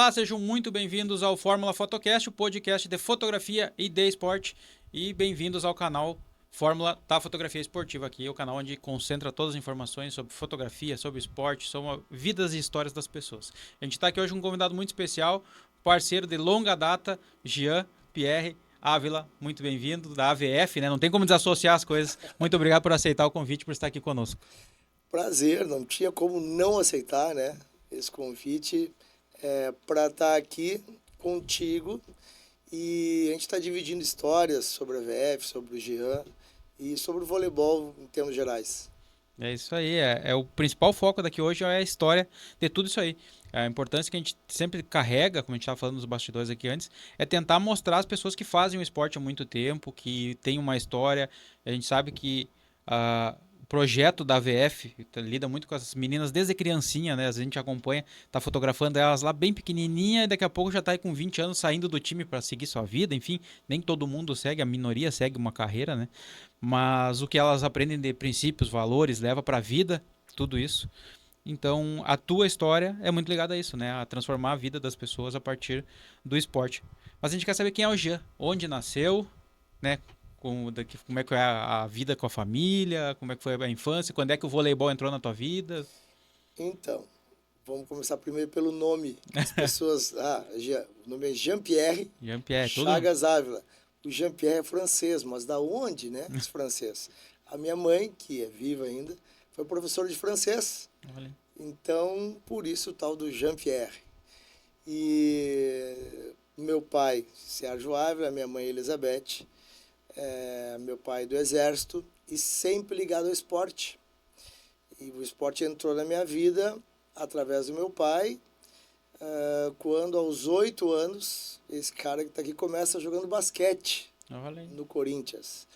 Olá, sejam muito bem-vindos ao Fórmula Fotocast, o podcast de fotografia e de esporte. E bem-vindos ao canal Fórmula da Fotografia Esportiva, aqui é o canal onde concentra todas as informações sobre fotografia, sobre esporte, sobre vidas e histórias das pessoas. A gente está aqui hoje com um convidado muito especial, parceiro de longa data, Jean Pierre Ávila, muito bem-vindo, da AVF, né? Não tem como desassociar as coisas. Muito obrigado por aceitar o convite, por estar aqui conosco. Prazer, não tinha como não aceitar, né, esse convite para estar aqui contigo e a gente está dividindo histórias sobre a VF, sobre o Jean e sobre o voleibol em termos gerais. É isso aí, é o principal foco daqui hoje é a história de tudo isso aí. A importância que a gente sempre carrega, como a gente estava falando nos bastidores aqui antes, é tentar mostrar as pessoas que fazem o esporte há muito tempo, que tem uma história. A gente sabe que o projeto da AVF lida muito com as meninas desde criancinha, né? A gente acompanha, tá fotografando elas lá bem pequenininha e daqui a pouco já tá aí com 20 anos saindo do time para seguir sua vida. Enfim, nem todo mundo segue, a minoria segue uma carreira, né? Mas o que elas aprendem de princípios, valores, leva para a vida, tudo isso. Então, a tua história é muito ligada a isso, né? A transformar a vida das pessoas a partir do esporte. Mas a gente quer saber quem é o Jean, onde nasceu, né? Como é que é a vida com a família, como é que foi a infância, quando é que o voleibol entrou na tua vida? Então, vamos começar primeiro pelo nome, que as pessoas, o nome é Jean-Pierre Jean-Pierre, tudo? Chagas Ávila. O Jean-Pierre é francês, mas da onde, né, esse francês? A minha mãe, que é viva ainda, foi professora de francês. Olha. Então, por isso o tal do Jean-Pierre. E meu pai, Sérgio Ávila, minha mãe, Elizabeth, meu pai do Exército, e sempre ligado ao esporte. E o esporte entrou na minha vida através do meu pai, quando aos 8 anos, esse cara que está aqui começa jogando basquete Olha aí. no Corinthians.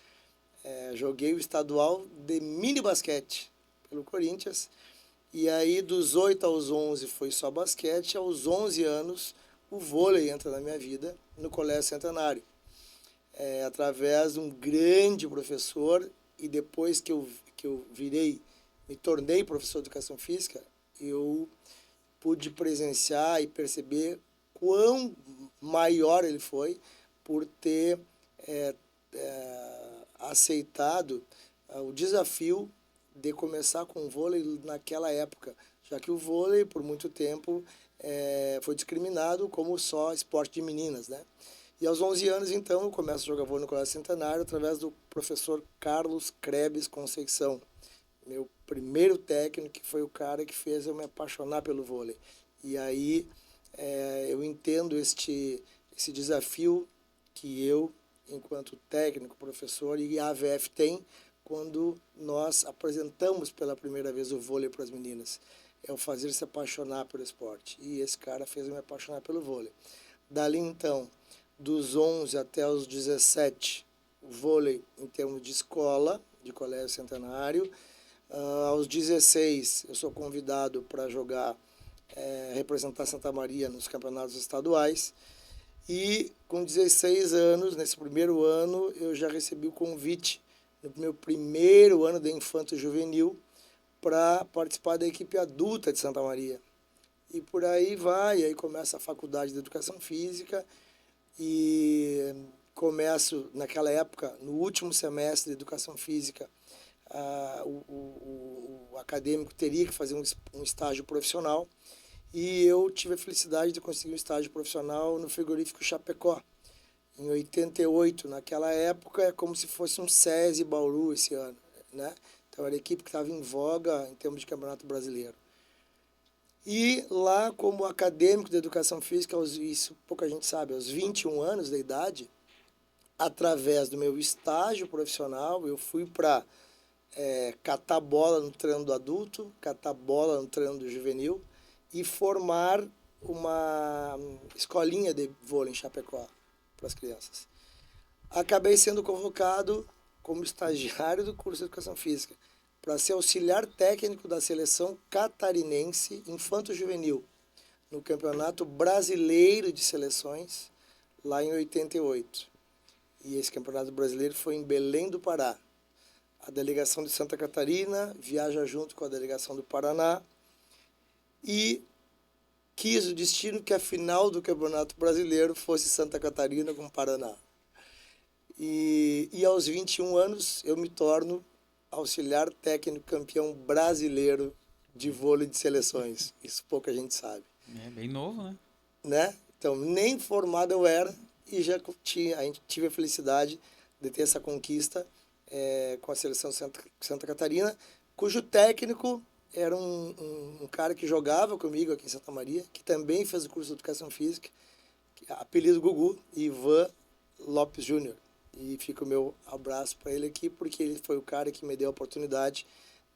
Joguei o estadual de mini basquete pelo Corinthians. E aí, dos 8 aos 11 foi só basquete. Aos 11 anos, o vôlei entra na minha vida no Colégio Centenário. Através de um grande professor. E depois que eu me tornei professor de educação física, eu pude presenciar e perceber quão maior ele foi por ter aceitado o desafio de começar com o vôlei naquela época, já que o vôlei, por muito tempo, foi discriminado como só esporte de meninas, né? E aos 11 anos, então, eu começo a jogar vôlei no Colégio Centenário através do professor Carlos Krebs Conceição, meu primeiro técnico, que foi o cara que fez eu me apaixonar pelo vôlei. E aí eu entendo esse desafio que eu, enquanto técnico, professor, e a AVF tem quando nós apresentamos pela primeira vez o vôlei para as meninas. É o fazer se apaixonar pelo esporte. E esse cara fez eu me apaixonar pelo vôlei. Dali, então, dos 11 até os 17, o vôlei em termos de escola, de Colégio Centenário. Aos 16, eu sou convidado para jogar, representar Santa Maria nos campeonatos estaduais. E com 16 anos, nesse primeiro ano, eu já recebi o convite, no meu primeiro ano de infanto juvenil, para participar da equipe adulta de Santa Maria. E por aí vai, aí começa a faculdade de Educação Física e começo, naquela época, no último semestre de Educação Física, o acadêmico teria que fazer um estágio profissional e eu tive a felicidade de conseguir um estágio profissional no frigorífico Chapecó, em 88. Naquela época é como se fosse um SESI Bauru esse ano, né? Então era a equipe que estava em voga em termos de campeonato brasileiro. E lá, como acadêmico de educação física, isso pouca gente sabe, aos 21 anos de idade, através do meu estágio profissional, eu fui para catar bola no treino do adulto, catar bola no treino do juvenil e formar uma escolinha de vôlei em Chapecó para as crianças. Acabei sendo convocado como estagiário do curso de Educação Física para ser auxiliar técnico da seleção catarinense infanto-juvenil no Campeonato Brasileiro de Seleções, lá em 88. E esse Campeonato Brasileiro foi em Belém do Pará. A delegação de Santa Catarina viaja junto com a delegação do Paraná e quis o destino que a final do Campeonato Brasileiro fosse Santa Catarina com Paraná. E aos 21 anos eu me torno auxiliar técnico campeão brasileiro de vôlei de seleções. Isso pouca gente sabe, É bem novo, né? né? Então, nem formado eu era e já tinha, a gente tive a felicidade de ter essa conquista com a seleção Santa Catarina, cujo técnico era um cara que jogava comigo aqui em Santa Maria, que também fez o curso de Educação Física, apelido Gugu, Ivan Lopes Júnior. E fica o meu abraço para ele aqui, porque ele foi o cara que me deu a oportunidade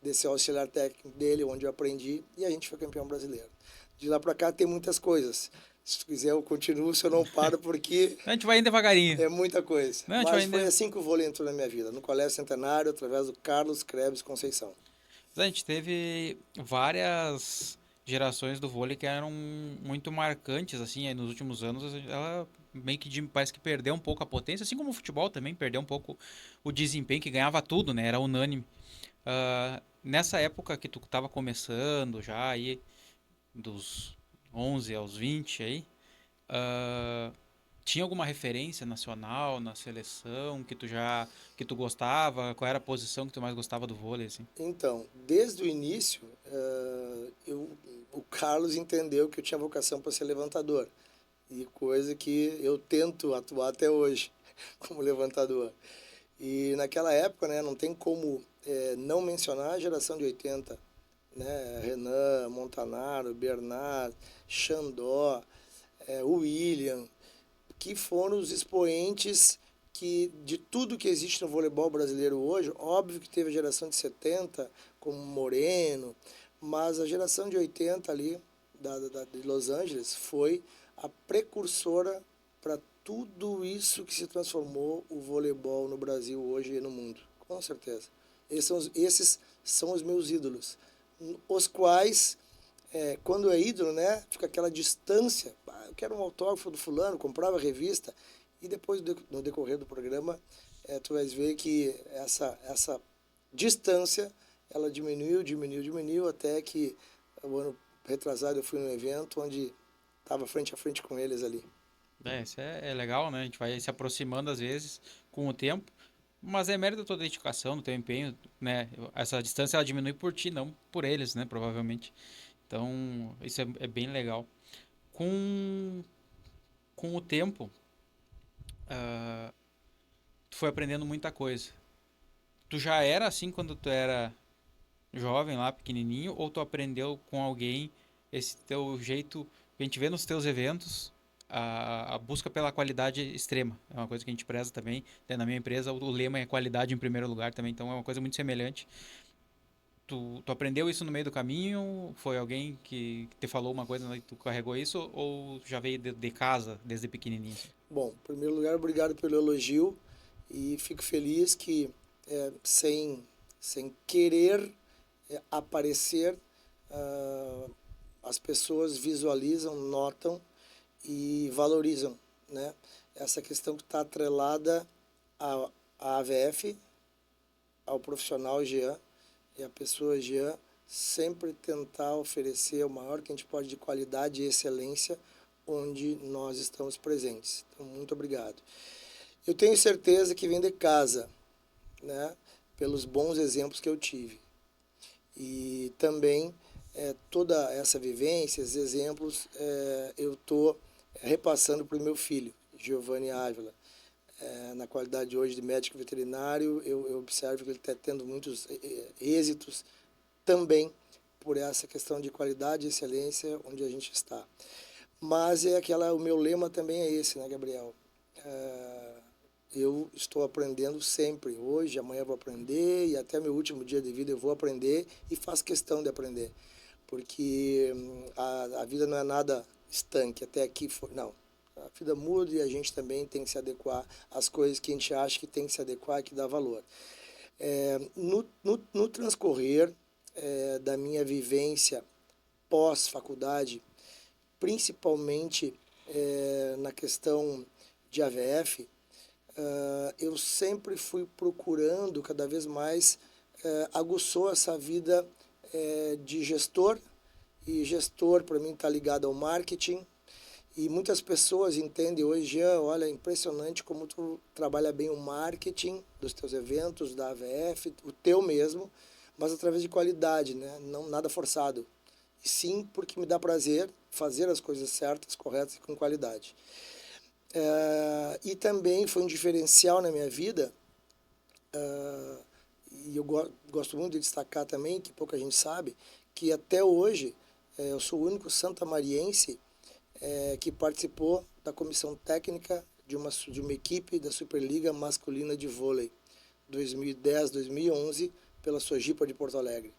de ser auxiliar técnico dele, onde eu aprendi, e a gente foi campeão brasileiro. De lá para cá tem muitas coisas. Se tu quiser eu continuo, se eu não paro, porque A gente vai indo devagarinho. é muita coisa. Não, a gente vai Mas indo... foi assim que o vôlei entrou na minha vida, no Colégio Centenário, através do Carlos Krebs Conceição. A gente teve várias gerações do vôlei que eram muito marcantes, assim, aí nos últimos anos ela meio que parece que perdeu um pouco a potência, assim como o futebol também perdeu um pouco o desempenho, que ganhava tudo, né? Era unânime. Nessa época que tu estava começando já aí, dos 11 aos 20 aí, ah, tinha alguma referência nacional na seleção que tu gostava? Qual era a posição que tu mais gostava do vôlei, assim? Então, desde o início, o Carlos entendeu que eu tinha vocação para ser levantador. E coisa que eu tento atuar até hoje como levantador. E naquela época, né, não tem como não mencionar a geração de 80, né? Renan, Montanaro, Bernard, Xandó, o William, que foram os expoentes de tudo que existe no voleibol brasileiro hoje. Óbvio que teve a geração de 70, como Moreno, mas a geração de 80 ali, de Los Angeles, foi a precursora para tudo isso que se transformou o voleibol no Brasil hoje e no mundo, com certeza. Esses são os meus ídolos, os quais, quando é ídolo, né, fica aquela distância. Eu quero um autógrafo do fulano, comprava a revista, e depois, no decorrer do programa, tu vais ver que essa distância, ela diminuiu, até que o ano retrasado eu fui num evento onde estava frente a frente com eles ali. Isso é legal, né? A gente vai se aproximando às vezes com o tempo, mas é mérito da tua dedicação, do teu empenho, né? Essa distância ela diminui por ti, não por eles, né? Provavelmente. Então, isso é bem legal. Com, com o tempo, ah, tu foi aprendendo muita coisa. Tu já era assim quando tu era jovem lá, pequenininho, ou tu aprendeu com alguém esse teu jeito que a gente vê nos teus eventos, a busca pela qualidade extrema? É uma coisa que a gente preza também. Na minha empresa, o lema é qualidade em primeiro lugar também, então é uma coisa muito semelhante. Tu aprendeu isso no meio do caminho? Foi alguém que te falou uma coisa e tu carregou isso? Ou já veio de casa, desde pequenininho? Bom, em primeiro lugar, obrigado pelo elogio e fico feliz que, sem querer aparecer, ah, as pessoas visualizam, notam e valorizam, né? Essa questão que está atrelada à AVF, ao profissional Jean, e a pessoa Jean sempre tentar oferecer o maior que a gente pode de qualidade e excelência onde nós estamos presentes. Então, muito obrigado. Eu tenho certeza que vem de casa, né? Pelos bons exemplos que eu tive. E também toda essa vivência, esses exemplos, eu estou repassando para o meu filho, Giovanni Ávila. Na qualidade hoje de médico veterinário, eu observo que ele está tendo muitos êxitos também por essa questão de qualidade e excelência onde a gente está. Mas o meu lema também é esse, né, Gabriel? Eu estou aprendendo sempre. Hoje, amanhã eu vou aprender e até meu último dia de vida eu vou aprender e faço questão de aprender. Porque a vida não é nada estanque, até aqui foi. Não. A vida muda e a gente também tem que se adequar às coisas que a gente acha que tem que se adequar e que dá valor. No transcorrer da minha vivência pós-faculdade, principalmente na questão de AVF, eu sempre fui procurando cada vez mais, aguçou essa vida de gestor E gestor, para mim, está ligado ao marketing. E muitas pessoas entendem hoje, Jean, olha, é impressionante como tu trabalha bem o marketing dos teus eventos, da AVF, o teu mesmo, mas através de qualidade, né? Não nada forçado. E sim porque me dá prazer fazer as coisas certas, corretas e com qualidade. E também foi um diferencial na minha vida, e eu gosto muito de destacar também, que pouca gente sabe, que até hoje eu sou o único santamariense que participou da comissão técnica de uma equipe da Superliga Masculina de Vôlei 2010-2011 pela Sojipa de Porto Alegre.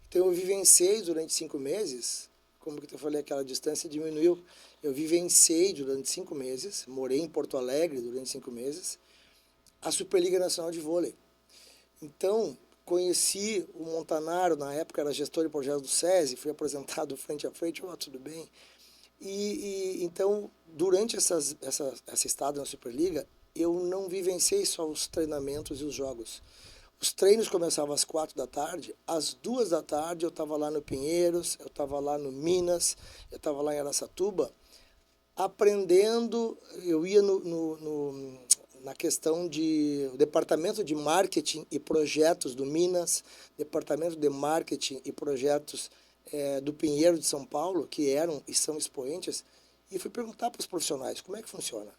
Então eu vivenciei durante 5 meses, como que eu falei, aquela distância diminuiu. Eu vivenciei durante 5 meses, morei em Porto Alegre durante 5 meses, a Superliga Nacional de Vôlei. Então, conheci o Montanaro, na época era gestor de projetos do SESI, fui apresentado frente a frente, tudo bem. Então, durante essa estada na Superliga, eu não vivenciei só os treinamentos e os jogos. Os treinos começavam às 4 da tarde, às 2 da tarde eu estava lá no Pinheiros, eu estava lá no Minas, eu estava lá em Araçatuba, aprendendo, eu ia na questão de o departamento de marketing e projetos do Minas, departamento de marketing e projetos do Pinheiro de São Paulo, que eram e são expoentes, e fui perguntar para os profissionais como é que funciona,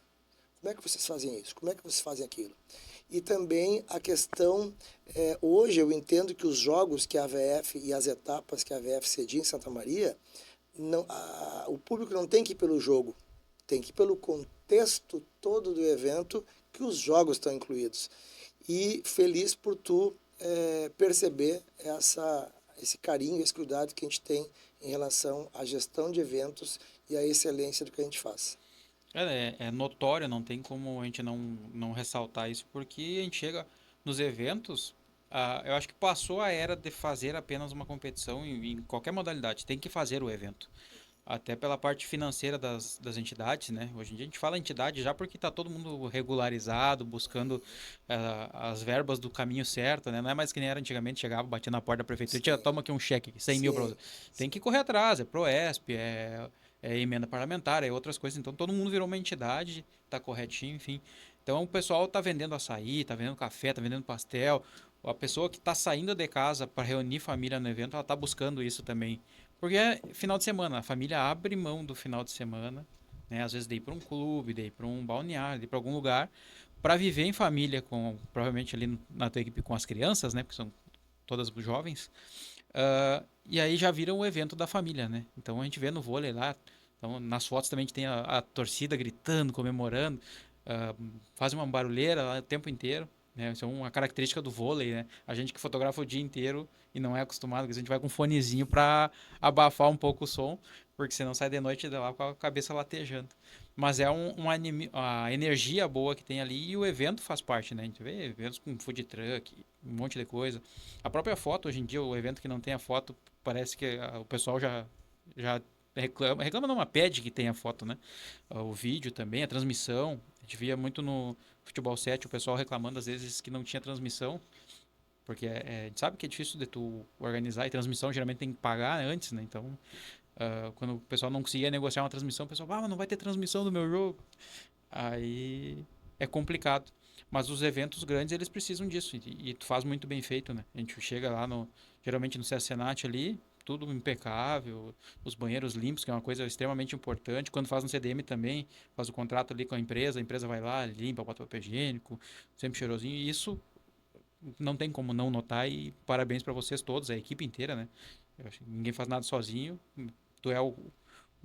como é que vocês fazem isso, como é que vocês fazem aquilo. E também a questão, hoje eu entendo que os jogos que a AVF e as etapas que a AVF cedia em Santa Maria, o público não tem que ir pelo jogo, tem que ir pelo contexto todo do evento que os jogos estão incluídos. E feliz por tu perceber esse carinho, esse cuidado que a gente tem em relação à gestão de eventos e à excelência do que a gente faz. É notório, não tem como a gente não ressaltar isso, porque a gente chega nos eventos, eu acho que passou a era de fazer apenas uma competição em qualquer modalidade, tem que fazer o evento. Até pela parte financeira das entidades, né? Hoje em dia a gente fala entidade já porque está todo mundo regularizado, buscando as verbas do caminho certo, né? Não é mais que nem era antigamente, chegava, batia na porta da prefeitura, tia, Sim, toma aqui um cheque, 100 mil para você. sim, Tem sim. que correr atrás, é Proesp, é emenda parlamentar, é outras coisas. Então todo mundo virou uma entidade, tá corretinho, enfim. Então o pessoal tá vendendo açaí, tá vendendo café, tá vendendo pastel. A pessoa que está saindo de casa para reunir família no evento, ela tá buscando isso também. Porque é final de semana, a família abre mão do final de semana, né? Às vezes de ir para um clube, de ir para um balneário, de ir para algum lugar, para viver em família, com provavelmente ali na tua equipe com as crianças, né? Porque são todas jovens. E aí já vira um evento da família, né? Então a gente vê no vôlei lá, então, nas fotos também a gente tem a torcida gritando, comemorando, faz uma barulheira lá o tempo inteiro. Né? Isso é uma característica do vôlei, né? A gente que fotografa o dia inteiro e não é acostumado, a gente vai com um fonezinho para abafar um pouco o som, porque senão sai de noite lá com a cabeça latejando. Mas é a energia boa que tem ali e o evento faz parte, né? A gente vê eventos com food truck, um monte de coisa. A própria foto, hoje em dia, o evento que não tem a foto, parece que o pessoal já reclama não, mas pede que tenha foto, né? O vídeo também, a transmissão. A gente via muito no Futebol 7 o pessoal reclamando às vezes que não tinha transmissão, porque a gente sabe que é difícil de tu organizar e transmissão geralmente tem que pagar antes, né? Então, quando o pessoal não conseguia negociar uma transmissão, o pessoal, mas não vai ter transmissão do meu jogo. Aí é complicado. Mas os eventos grandes, eles precisam disso. E tu faz muito bem feito, né? A gente chega lá geralmente no CSNAT ali, tudo impecável, os banheiros limpos, que é uma coisa extremamente importante. Quando faz no CDM também, faz o contrato ali com a empresa vai lá, limpa, bota papel higiênico, sempre cheirosinho. E isso não tem como não notar e parabéns para vocês todos, a equipe inteira, né? Eu acho que ninguém faz nada sozinho. Tu é o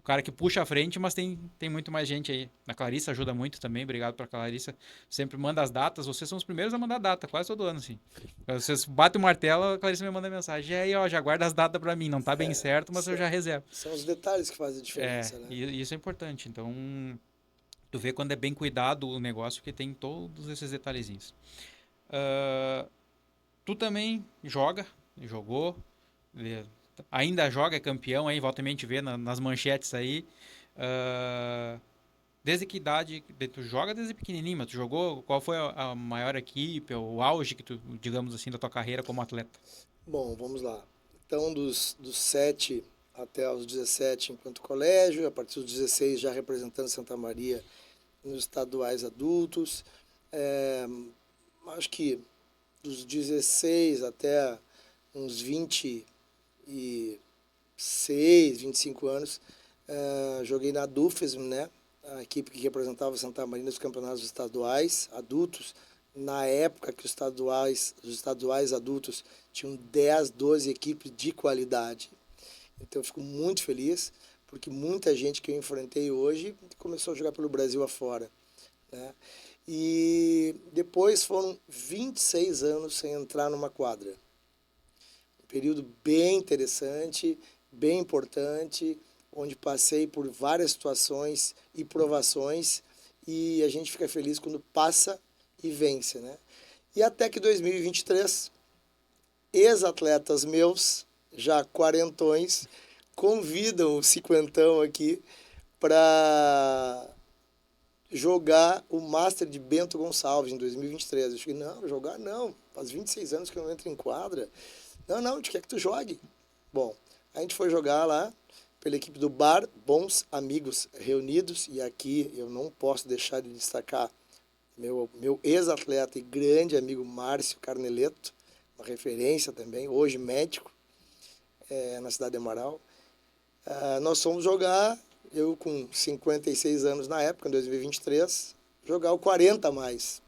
cara que puxa a frente, mas tem muito mais gente aí. A Clarissa ajuda muito também, obrigado pra Clarissa. Sempre manda as datas, vocês são os primeiros a mandar data, quase todo ano, assim. Vocês batem o martelo, a Clarissa me manda mensagem. E aí, ó, já guarda as datas pra mim, não tá bem certo, mas eu São, já reservo. são os detalhes que fazem a É, diferença, né? e isso é importante. Então, tu vê quando é bem cuidado o negócio, que tem todos esses detalhezinhos. Ah, tu também jogou, eh, ainda joga, é campeão aí, volta e meia a gente vê nas manchetes aí. Ah, desde que idade tu joga desde pequenininho, mas tu jogou? Qual foi a maior equipe, o auge que tu, digamos assim, da tua carreira como atleta? Bom, vamos lá. Então, dos 7 até os 17 enquanto colégio, a partir dos 16 já representando Santa Maria nos estaduais adultos. É, acho que dos 16 até uns 25 anos, joguei na Dufesm, né? A equipe que representava Santa Maria nos campeonatos estaduais adultos. Na época que os estaduais adultos tinham 10, 12 equipes de qualidade. Então eu fico muito feliz, porque muita gente que eu enfrentei hoje começou a jogar pelo Brasil afora, né? E depois foram 26 anos sem entrar numa quadra. Um período bem interessante, bem importante, onde passei por várias situações e provações, e a gente fica feliz quando passa e vence, né? E até que 2023, ex-atletas meus, já quarentões, convidam o cinquentão aqui para jogar o Master de Bento Gonçalves em 2023. Eu cheguei, não, jogar não, faz 26 anos que eu não entro em quadra. Não, não, a gente quer que tu jogue. Bom, a gente foi jogar lá pela equipe do Bar Bons Amigos Reunidos, e aqui eu não posso deixar de destacar meu ex-atleta e grande amigo Márcio Carneleto, uma referência também, hoje médico, na cidade de Amaral. Nós fomos jogar, eu com 56 anos na época, em 2023, jogar o 40 a mais.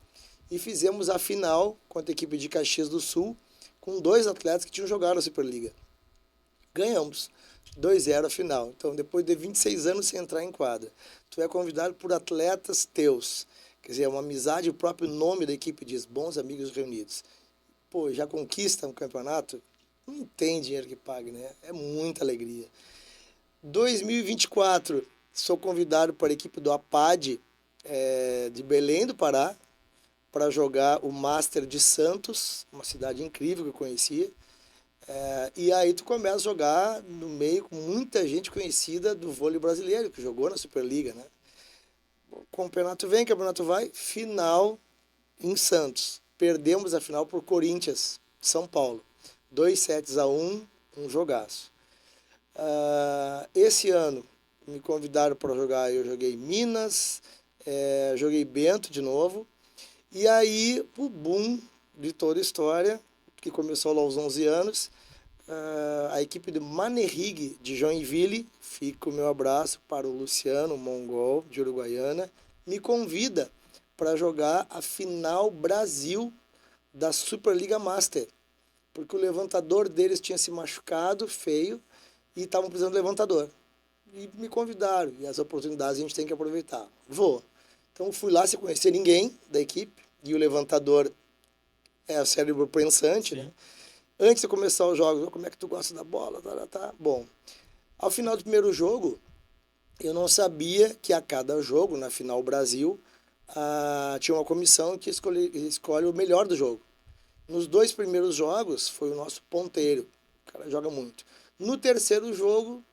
E fizemos a final contra a equipe de Caxias do Sul, com dois atletas que tinham jogado a Superliga. Ganhamos 2-0 a final. Então, depois de 26 anos sem entrar em quadra, tu é convidado por atletas teus. Quer dizer, é uma amizade, o próprio nome da equipe diz, Bons Amigos Reunidos. Pô, já conquista um campeonato, não tem dinheiro que pague, né? É muita alegria. 2024, sou convidado para a equipe do APAD, de Belém do Pará, para jogar o Master de Santos, uma cidade incrível que eu conhecia. E aí tu começa a jogar no meio com muita gente conhecida do vôlei brasileiro, que jogou na Superliga, né? O campeonato vem, campeonato vai, final em Santos. Perdemos a final por Corinthians, São Paulo. 2-1, um jogaço. Esse ano me convidaram para jogar, eu joguei Minas, joguei Bento de novo. E aí o boom de toda a história, que começou lá aos 11 anos, a equipe do Manerrig de Joinville, fica o meu abraço para o Luciano Mongol, de Uruguaiana, me convida para jogar a final Brasil da Superliga Master, porque o levantador deles tinha se machucado feio e estavam precisando de levantador. E me convidaram, e as oportunidades a gente tem que aproveitar. Vou. Então fui lá sem conhecer ninguém da equipe, e o levantador é o cérebro pensante, né? Antes de começar os jogos, como é que tu gosta da bola? Tá. Bom, ao final do primeiro jogo, eu não sabia que a cada jogo, na final Brasil, tinha uma comissão que escolhe o melhor do jogo. Nos dois primeiros jogos, foi o nosso ponteiro. O cara joga muito. No terceiro jogo,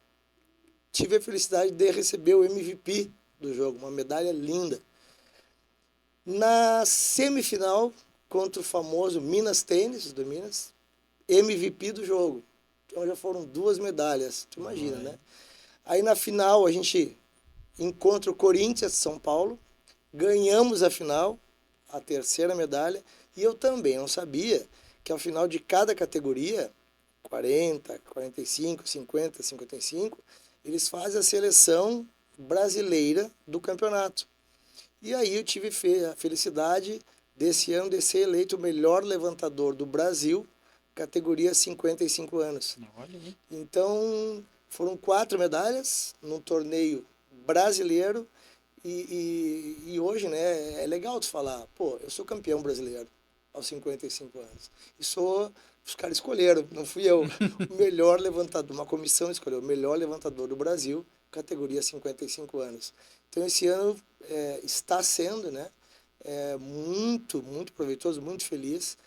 tive a felicidade de receber o MVP do jogo, uma medalha linda. Na semifinal, contra o famoso Minas Tênis, do Minas, MVP do jogo. Então já foram 2 medalhas, tu imagina, né? Aí na final a gente encontra o Corinthians, São Paulo, ganhamos a final, a terceira medalha, e eu também não sabia que ao final de cada categoria, 40, 45, 50, 55, eles fazem a seleção brasileira do campeonato. E aí eu tive a felicidade desse ano de ser eleito o melhor levantador do Brasil, categoria 55 anos. Olha aí. Então, foram 4 medalhas num torneio brasileiro e hoje, né, é legal tu falar, pô, eu sou campeão brasileiro aos 55 anos. E os caras escolheram, não fui eu, o melhor levantador, uma comissão escolheu o melhor levantador do Brasil, categoria 55 anos. Então, esse ano está sendo, né, muito, muito proveitoso, muito feliz.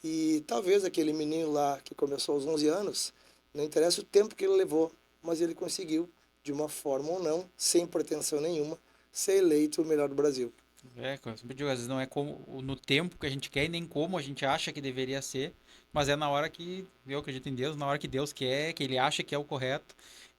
E talvez aquele menino lá que começou aos 11 anos, não interessa o tempo que ele levou, mas ele conseguiu, de uma forma ou não, sem pretensão nenhuma, ser eleito o melhor do Brasil. Como eu sempre digo, às vezes não é como no tempo que a gente quer e nem como a gente acha que deveria ser, mas é na hora que eu acredito em Deus, na hora que Deus quer, que Ele acha que é o correto.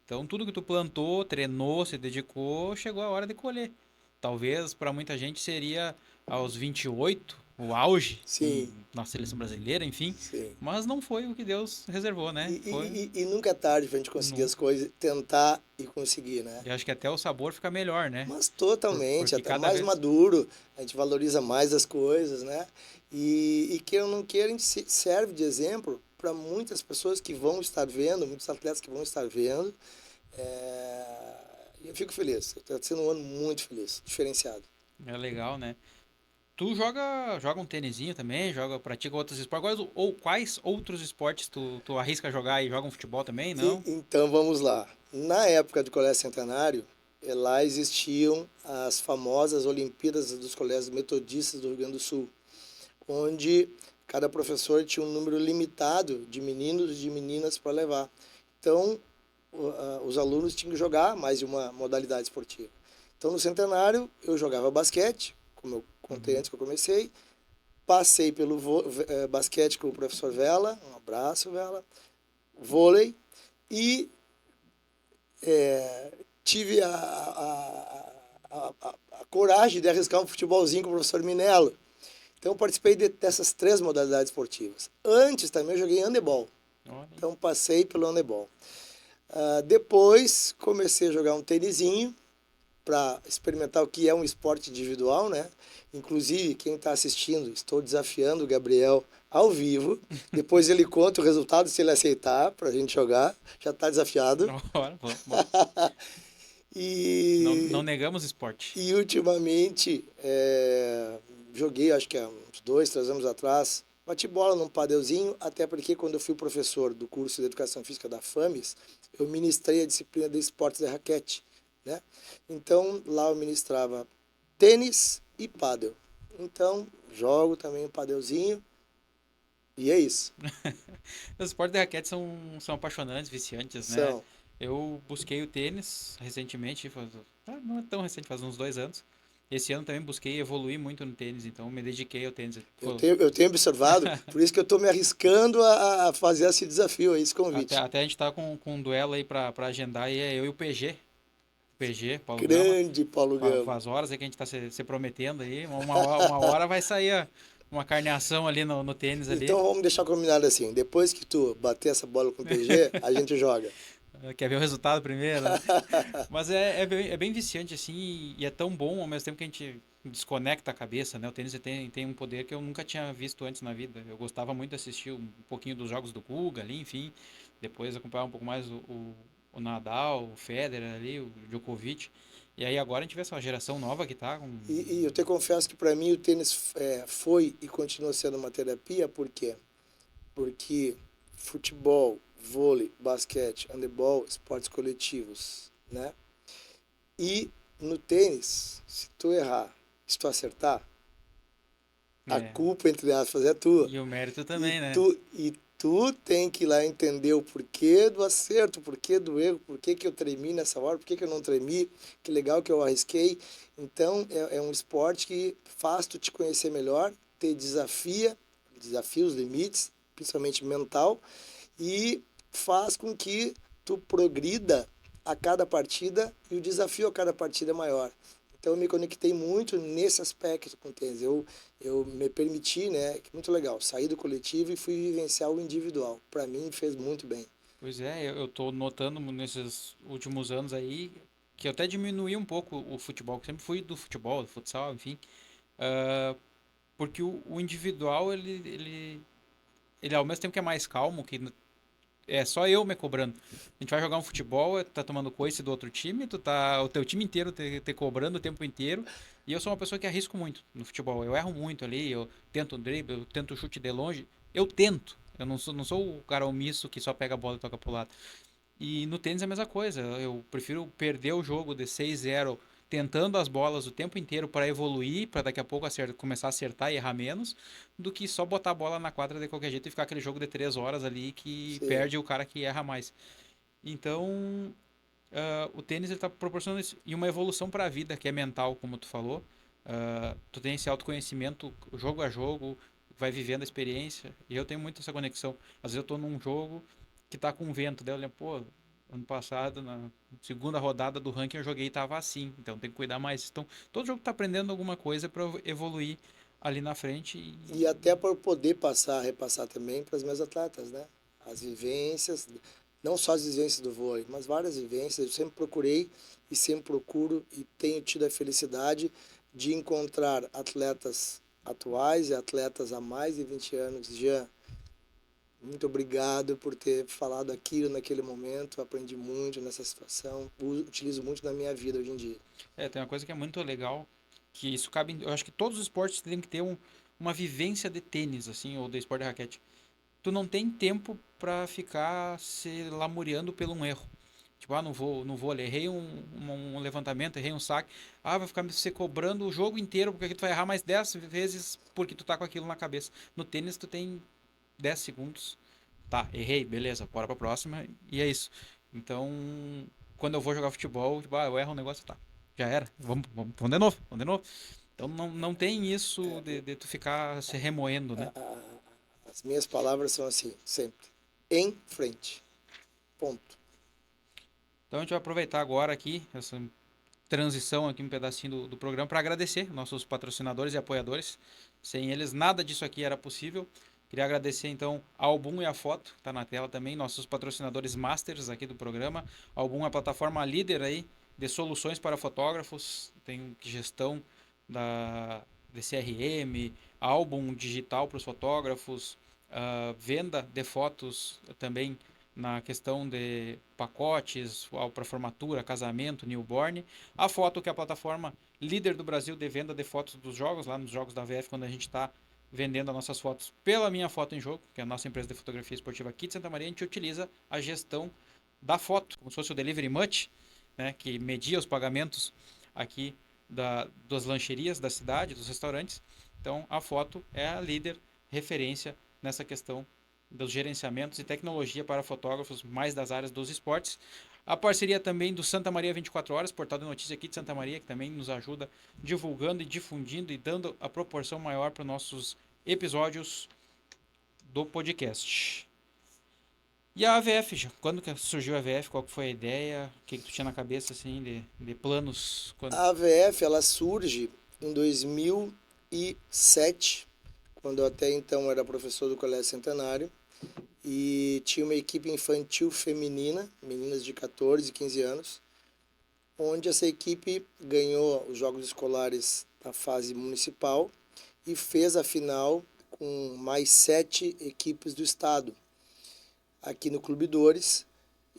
Então, tudo que tu plantou, treinou, se dedicou, chegou a hora de colher. Talvez para muita gente seria aos 28, o auge Sim, na seleção brasileira, enfim. sim. Mas não foi o que Deus reservou, E, né? Foi e nunca é tarde pra gente conseguir as nunca. coisas, tentar e conseguir, né? E acho que até o sabor fica melhor, né? Mas totalmente, Porque até cada mais vez. maduro, a gente valoriza mais as coisas, né? E queira ou não queira, a gente serve de exemplo para muitas pessoas que vão estar vendo, muitos atletas que vão estar vendo. E eu fico feliz, está sendo um ano muito feliz, diferenciado. É legal, né? Tu joga um tênisinho também, pratica outros esportes. Ou quais outros esportes tu arrisca jogar e joga um futebol também, não? Então vamos lá. Na época do Colégio Centenário, lá existiam as famosas Olimpíadas dos Colégios Metodistas do Rio Grande do Sul, onde cada professor tinha um número limitado de meninos e de meninas para levar. Então, os alunos tinham que jogar mais de uma modalidade esportiva. Então, no Centenário, eu jogava basquete, como eu contei Uhum. antes que eu comecei, passei pelo basquete com o professor Vela, um abraço, Vela, vôlei, e tive a coragem de arriscar um futebolzinho com o professor Minello. Então, eu participei dessas três modalidades esportivas. Antes também eu joguei handebol. Olha aí. Então, passei pelo handebol. Depois, comecei a jogar um tênisinho para experimentar o que é um esporte individual, né? Inclusive, quem está assistindo, estou desafiando o Gabriel ao vivo. Depois ele conta o resultado, se ele aceitar, para a gente jogar. Já está desafiado. Ora, vamos. Não, não E, negamos esporte. e ultimamente, joguei, acho que há uns 2, 3 anos atrás, bati bola num padeuzinho, até porque quando eu fui professor do curso de Educação Física da FAMES, eu ministrei a disciplina de esportes de raquete, né? Então, lá eu ministrava tênis e pádel. Então, jogo também um padeuzinho e é isso. Os esportes de raquete são apaixonantes, viciantes, né? São. Eu busquei o tênis recentemente, não é tão recente, faz uns 2 anos. Esse ano também busquei evoluir muito no tênis, então me dediquei ao tênis. Eu tenho observado, por isso que eu estou me arriscando a fazer esse desafio, esse Até, convite. até a gente tá com um duelo aí pra agendar, e é eu e o PG. PG, Paulo Gama. Grande Paulo Gama. Faz horas aí que a gente tá se prometendo aí. Uma hora vai sair uma carneação ali no tênis ali. Então vamos deixar combinado assim. Depois que tu bater essa bola com o PG, a gente joga. Quer ver o resultado primeiro, né? Mas é bem viciante, assim, e é tão bom ao mesmo tempo que a gente desconecta a cabeça, né? O tênis tem um poder que eu nunca tinha visto antes na vida. Eu gostava muito de assistir um pouquinho dos jogos do Guga ali, enfim. Depois acompanhar um pouco mais o Nadal, o Federer ali, o Djokovic. E aí agora a gente vê essa geração nova que tá com... E eu te confesso que para mim o tênis foi e continua sendo uma terapia, por quê? Porque futebol, vôlei, basquete, handebol, esportes coletivos, né? E no tênis, se tu errar, se tu acertar, a É, culpa, entre aspas, é tua. e o mérito E também, né? tu tem que ir lá entender o porquê do acerto, o porquê do erro, por que que eu tremi nessa hora, por que que eu não tremi, que legal que eu arrisquei. Então, é um esporte que faz tu te conhecer melhor, te desafia os limites, principalmente mental, e faz com que tu progrida a cada partida e o desafio a cada partida é maior. Então eu me conectei muito nesse aspecto com o tênis. Eu me permiti, né, que muito legal, sair do coletivo e fui vivenciar o individual. Para mim fez muito bem. Pois é, eu tô notando nesses últimos anos aí que eu até diminuí um pouco o futebol, que sempre fui do futebol, do futsal, enfim. Porque o individual, ele ao mesmo tempo que é mais calmo, que é só eu me cobrando. A gente vai jogar um futebol, tá tomando coice do outro time, o teu time inteiro te cobrando o tempo inteiro. E eu sou uma pessoa que arrisco muito no futebol. Eu erro muito ali, eu tento um drible, eu tento um chute de longe. Eu tento. Eu não sou o cara omisso que só pega a bola e toca pro lado. E no tênis é a mesma coisa. Eu prefiro perder o jogo de 6-0 tentando as bolas o tempo inteiro para evoluir, para daqui a pouco começar a acertar e errar menos, do que só botar a bola na quadra de qualquer jeito e ficar aquele jogo de 3 horas ali que Sim. perde o cara que erra mais. Então, o tênis está proporcionando isso. E uma evolução para a vida, que é mental, como tu falou. Tu tem esse autoconhecimento jogo a jogo, vai vivendo a experiência. E eu tenho muito essa conexão. Às vezes eu tô num jogo que tá com vento, daí eu lembro, pô, Ano passado, na segunda rodada do ranking, eu joguei e tava assim. Então tem que cuidar mais. Então, todo jogo tá aprendendo alguma coisa para evoluir ali na frente. E até para eu poder passar, repassar também para os meus atletas, né? As vivências, não só as vivências do vôlei, mas várias vivências. Eu sempre procurei e sempre procuro e tenho tido a felicidade de encontrar atletas atuais e atletas há mais de 20 anos. Jean, muito obrigado por ter falado aquilo naquele momento. Aprendi muito nessa situação. Utilizo muito na minha vida hoje em dia. Tem uma coisa que é muito legal, que isso cabe, eu acho que todos os esportes têm que ter uma vivência de tênis, assim, ou de esporte de raquete. Tu não tem tempo pra ficar se lamuriando pelo um erro. Tipo, não vou, errei um levantamento, errei um saque. Ah, vai ficar se cobrando o jogo inteiro, porque aqui tu vai errar mais 10 vezes porque tu tá com aquilo na cabeça. No tênis tu tem 10 segundos. Tá, errei, beleza, bora pra próxima. E é isso. Então, quando eu vou jogar futebol, tipo, eu erro um negócio, tá. Já era. Vamos de novo, vamos de novo. Então não tem isso de tu ficar se remoendo, né? As minhas palavras são assim, sempre. Em frente. Ponto. Então a gente vai aproveitar agora aqui, essa transição aqui, um pedacinho do programa, para agradecer nossos patrocinadores e apoiadores. Sem eles, nada disso aqui era possível. Queria agradecer então a Album e a Foto, tá na tela também, nossos patrocinadores masters aqui do programa. A Album é a plataforma líder aí de soluções para fotógrafos, tem gestão de CRM, álbum digital para os fotógrafos, venda de fotos também na questão de pacotes para formatura, casamento, newborn. A Foto, que é a plataforma líder do Brasil de venda de fotos dos jogos, lá nos jogos da VF, quando a gente está vendendo as nossas fotos pela Minha Foto em Jogo, que é a nossa empresa de fotografia esportiva aqui de Santa Maria, a gente utiliza a gestão da foto, como se fosse o Delivery Much, né, que media os pagamentos aqui das lancherias da cidade, dos restaurantes. Então, a Foto é a líder referência nessa questão dos gerenciamentos e tecnologia para fotógrafos mais das áreas dos esportes. A parceria também do Santa Maria 24 Horas, portal de notícia aqui de Santa Maria, que também nos ajuda divulgando e difundindo e dando a proporção maior para os nossos episódios do podcast. E a AVF, quando que surgiu a AVF? Qual que foi a ideia? O que tu tinha na cabeça assim de planos? Quando... A AVF, ela surge em 2007, quando eu até então era professor do Colégio Centenário, e tinha uma equipe infantil feminina, meninas de 14 e 15 anos, onde essa equipe ganhou os Jogos Escolares da fase municipal e fez a final com mais 7 equipes do estado, aqui no Clube Dores,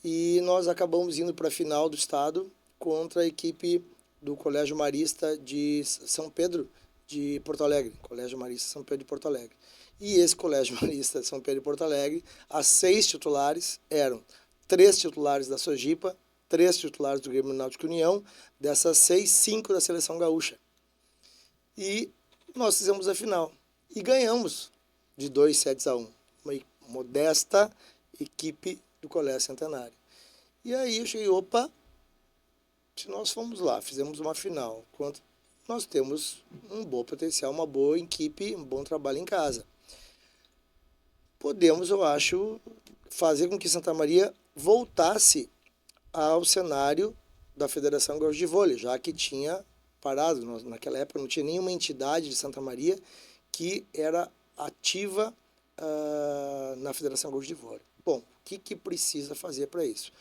e nós acabamos indo para a final do estado contra a equipe do Colégio Marista de São Pedro de Porto Alegre, Colégio Marista São Pedro de Porto Alegre. E esse Colégio Marista de São Pedro de Porto Alegre, as 6 titulares eram 3 titulares da Sojipa, 3 titulares do Grêmio Náutico União, dessas 6, 5 da Seleção Gaúcha. E nós fizemos a final. E ganhamos de 2-1. Uma modesta equipe do Colégio Centenário. E aí eu cheguei, opa, se nós fomos lá, fizemos uma final, nós temos um bom potencial, uma boa equipe, um bom trabalho em casa. Podemos, eu acho, fazer com que Santa Maria voltasse ao cenário da Federação Gaúcha de Vôlei, já que tinha parado. Naquela época não tinha nenhuma entidade de Santa Maria que era ativa na Federação Gaúcha de Vôlei. Bom, o que precisa fazer para isso?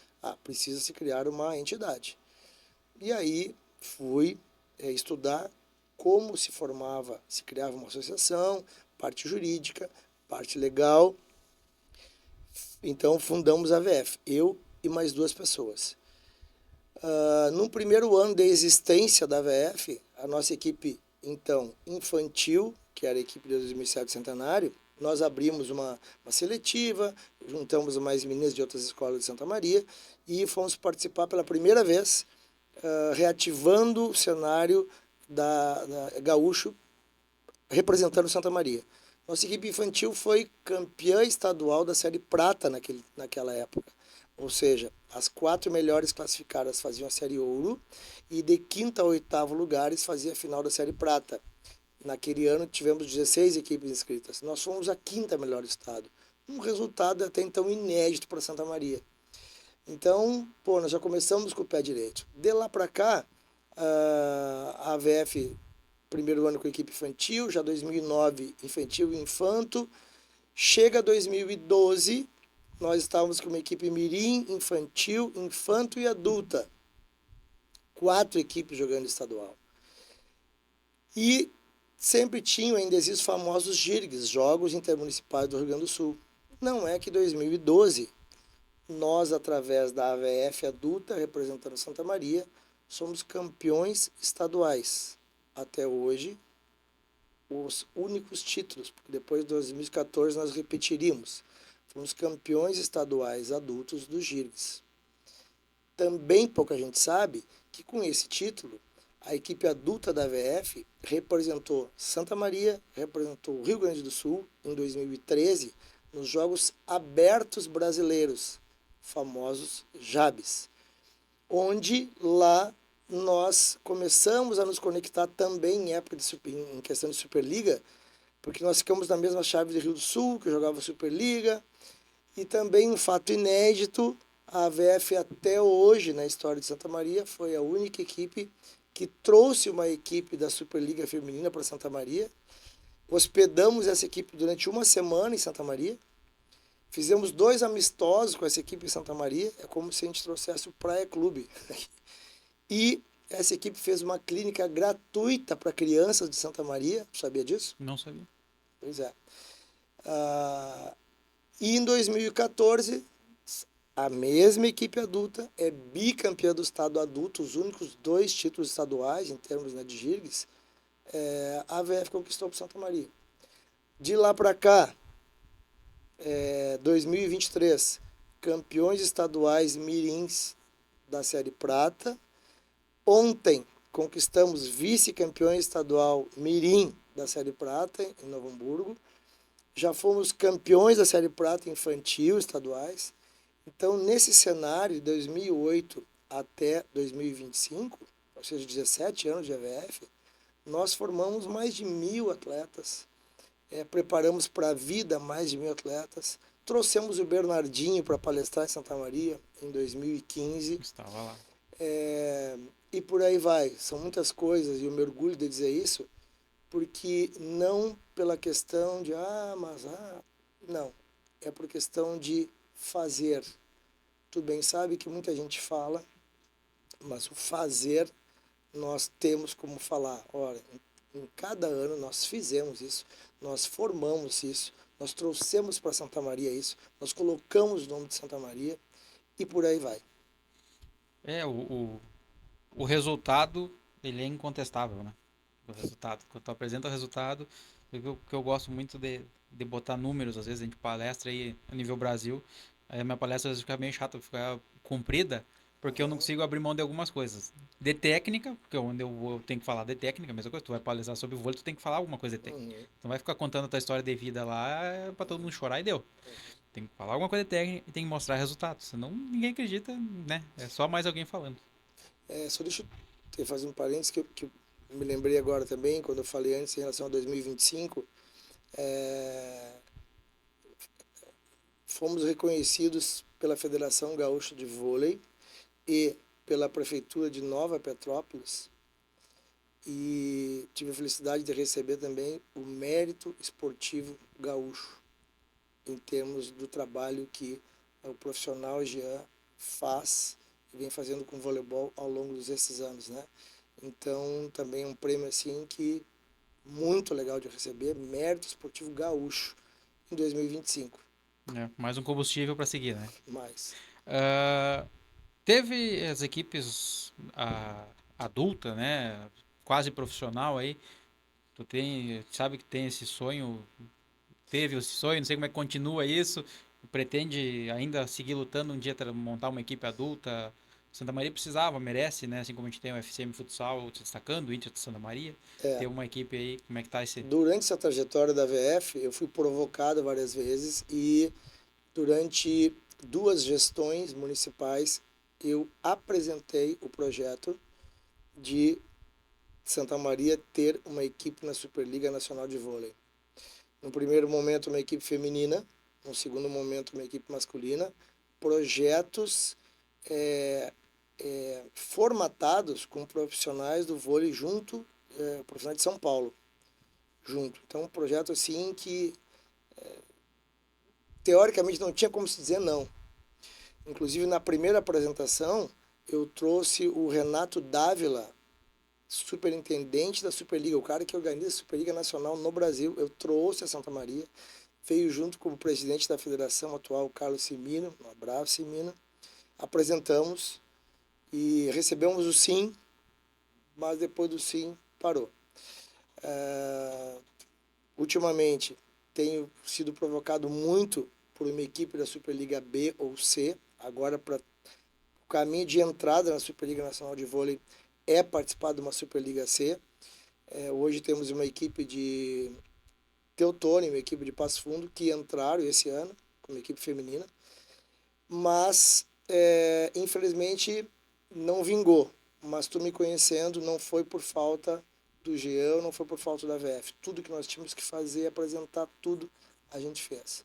Precisa se criar uma entidade. E aí fui estudar como se formava, se criava uma associação, parte jurídica, parte legal. Então fundamos a AVF, eu e mais 2 pessoas. No primeiro ano de existência da AVF, a nossa equipe, então, infantil, que era a equipe de 2007 Centenário, nós abrimos uma seletiva, juntamos mais meninas de outras escolas de Santa Maria e fomos participar pela primeira vez, reativando o cenário da gaúcho, representando Santa Maria. Nossa equipe infantil foi campeã estadual da Série Prata naquela época. Ou seja, as 4 melhores classificadas faziam a Série Ouro e de 5º a 8º lugares fazia a final da Série Prata. Naquele ano tivemos 16 equipes inscritas. Nós fomos a 5ª melhor estado. Um resultado até então inédito para Santa Maria. Então, pô, nós já começamos com o pé direito. De lá para cá, a AVF, primeiro ano com a equipe infantil, já 2009 infantil e infanto. Chega 2012, nós estávamos com uma equipe mirim, infantil, infanto e adulta. 4 equipes jogando estadual. E sempre tinham, ainda existem os famosos JIRGs, Jogos Intermunicipais do Rio Grande do Sul. Não é que 2012, nós, através da AVF adulta, representando Santa Maria, somos campeões estaduais. Até hoje, os únicos títulos, porque depois de 2014 nós repetiríamos. Fomos campeões estaduais adultos dos JIRGs. Também pouca gente sabe que com esse título, a equipe adulta da AVF representou Santa Maria, representou o Rio Grande do Sul em 2013 nos Jogos Abertos Brasileiros, famosos JABs, onde lá nós começamos a nos conectar também em época em questão de Superliga, porque nós ficamos na mesma chave do Rio do Sul, que jogava Superliga, e também um fato inédito, a AVF até hoje, na história de Santa Maria, foi a única equipe que trouxe uma equipe da Superliga Feminina para Santa Maria. Hospedamos essa equipe durante uma semana em Santa Maria. Fizemos 2 amistosos com essa equipe em Santa Maria. É como se a gente trouxesse o Praia Clube. E essa equipe fez uma clínica gratuita para crianças de Santa Maria. Sabia disso? Não sabia. Pois é. E em 2014, a mesma equipe adulta é bicampeã do estado adulto, os únicos 2 títulos estaduais em termos, né, de JIRGs, a AVF conquistou para Santa Maria. De lá para cá, 2023, campeões estaduais mirins da Série Prata. Ontem conquistamos vice-campeão estadual mirim da Série Prata em Novo Hamburgo. Já fomos campeões da Série Prata infantil estaduais. Então, nesse cenário, de 2008 até 2025, ou seja, 17 anos de AVF, nós formamos mais de 1.000 atletas, preparamos para a vida mais de 1.000 atletas, trouxemos o Bernardinho para palestrar em Santa Maria em 2015. Estava lá. E por aí vai. São muitas coisas, e eu me orgulho de dizer isso, porque não pela questão de, não. É por questão de fazer. Tu bem sabe que muita gente fala, mas o fazer nós temos como falar. Olha, em cada ano nós fizemos isso, nós formamos isso, nós trouxemos para Santa Maria isso, nós colocamos o nome de Santa Maria e por aí vai. O resultado, ele é incontestável, né? O resultado. Quando tu apresenta o resultado, o que eu gosto muito de botar números, às vezes a gente palestra aí a nível Brasil, aí a minha palestra às vezes fica meio chata, fica comprida, porque eu não consigo abrir mão de algumas coisas. De técnica, porque onde eu tenho que falar de técnica, a mesma coisa, tu vai palestrar sobre vôlei, tu tem que falar alguma coisa de técnica. Uhum. Então vai ficar contando a tua história de vida lá pra todo mundo chorar e deu. Tem que falar alguma coisa de técnica e tem que mostrar resultados, senão ninguém acredita, né? É só mais alguém falando. Só deixa eu fazer um parênteses que eu me lembrei agora também, quando eu falei antes em relação a 2025, fomos reconhecidos pela Federação Gaúcha de Vôlei e pela Prefeitura de Nova Petrópolis, e tive a felicidade de receber também o Mérito Esportivo Gaúcho, em termos do trabalho que o profissional Jean faz e vem fazendo com o voleibol ao longo desses anos, né? Então, também é um prêmio assim que muito legal de receber, Mérito Esportivo Gaúcho em 2025. Mais um combustível para seguir, né? Mais. Teve as equipes adulta, né? Quase profissional aí. Sabe que tem esse sonho, teve esse sonho, não sei como é que continua isso. Pretende ainda seguir lutando um dia para montar uma equipe adulta? Santa Maria precisava, merece, né? Assim como a gente tem o FCM Futsal se destacando, o Inter de Santa Maria. Ter uma equipe aí, como é que tá esse? Durante essa trajetória da VF, eu fui provocado várias vezes e durante 2 gestões municipais eu apresentei o projeto de Santa Maria ter uma equipe na Superliga Nacional de Vôlei. No primeiro momento, uma equipe feminina, no segundo momento, uma equipe masculina, projetos formatados com profissionais do vôlei junto, profissionais de São Paulo, junto. Então, um projeto assim que, teoricamente, não tinha como se dizer não. Inclusive, na primeira apresentação, eu trouxe o Renato Dávila, superintendente da Superliga, o cara que organiza a Superliga Nacional no Brasil. Eu trouxe a Santa Maria, veio junto com o presidente da federação atual, Carlos Cimino, um abraço, Cimino. Apresentamos e recebemos o sim, mas depois do sim, parou. Ultimamente, tenho sido provocado muito por uma equipe da Superliga B ou C, agora para o caminho de entrada na Superliga Nacional de Vôlei é participar de uma Superliga C. Hoje temos uma equipe de Teutônio, uma equipe de Passo Fundo, que entraram esse ano, como equipe feminina, mas infelizmente não vingou. Mas tu me conhecendo, não foi por falta do Jean, não foi por falta da VF. Tudo que nós tínhamos que fazer, apresentar tudo, a gente fez.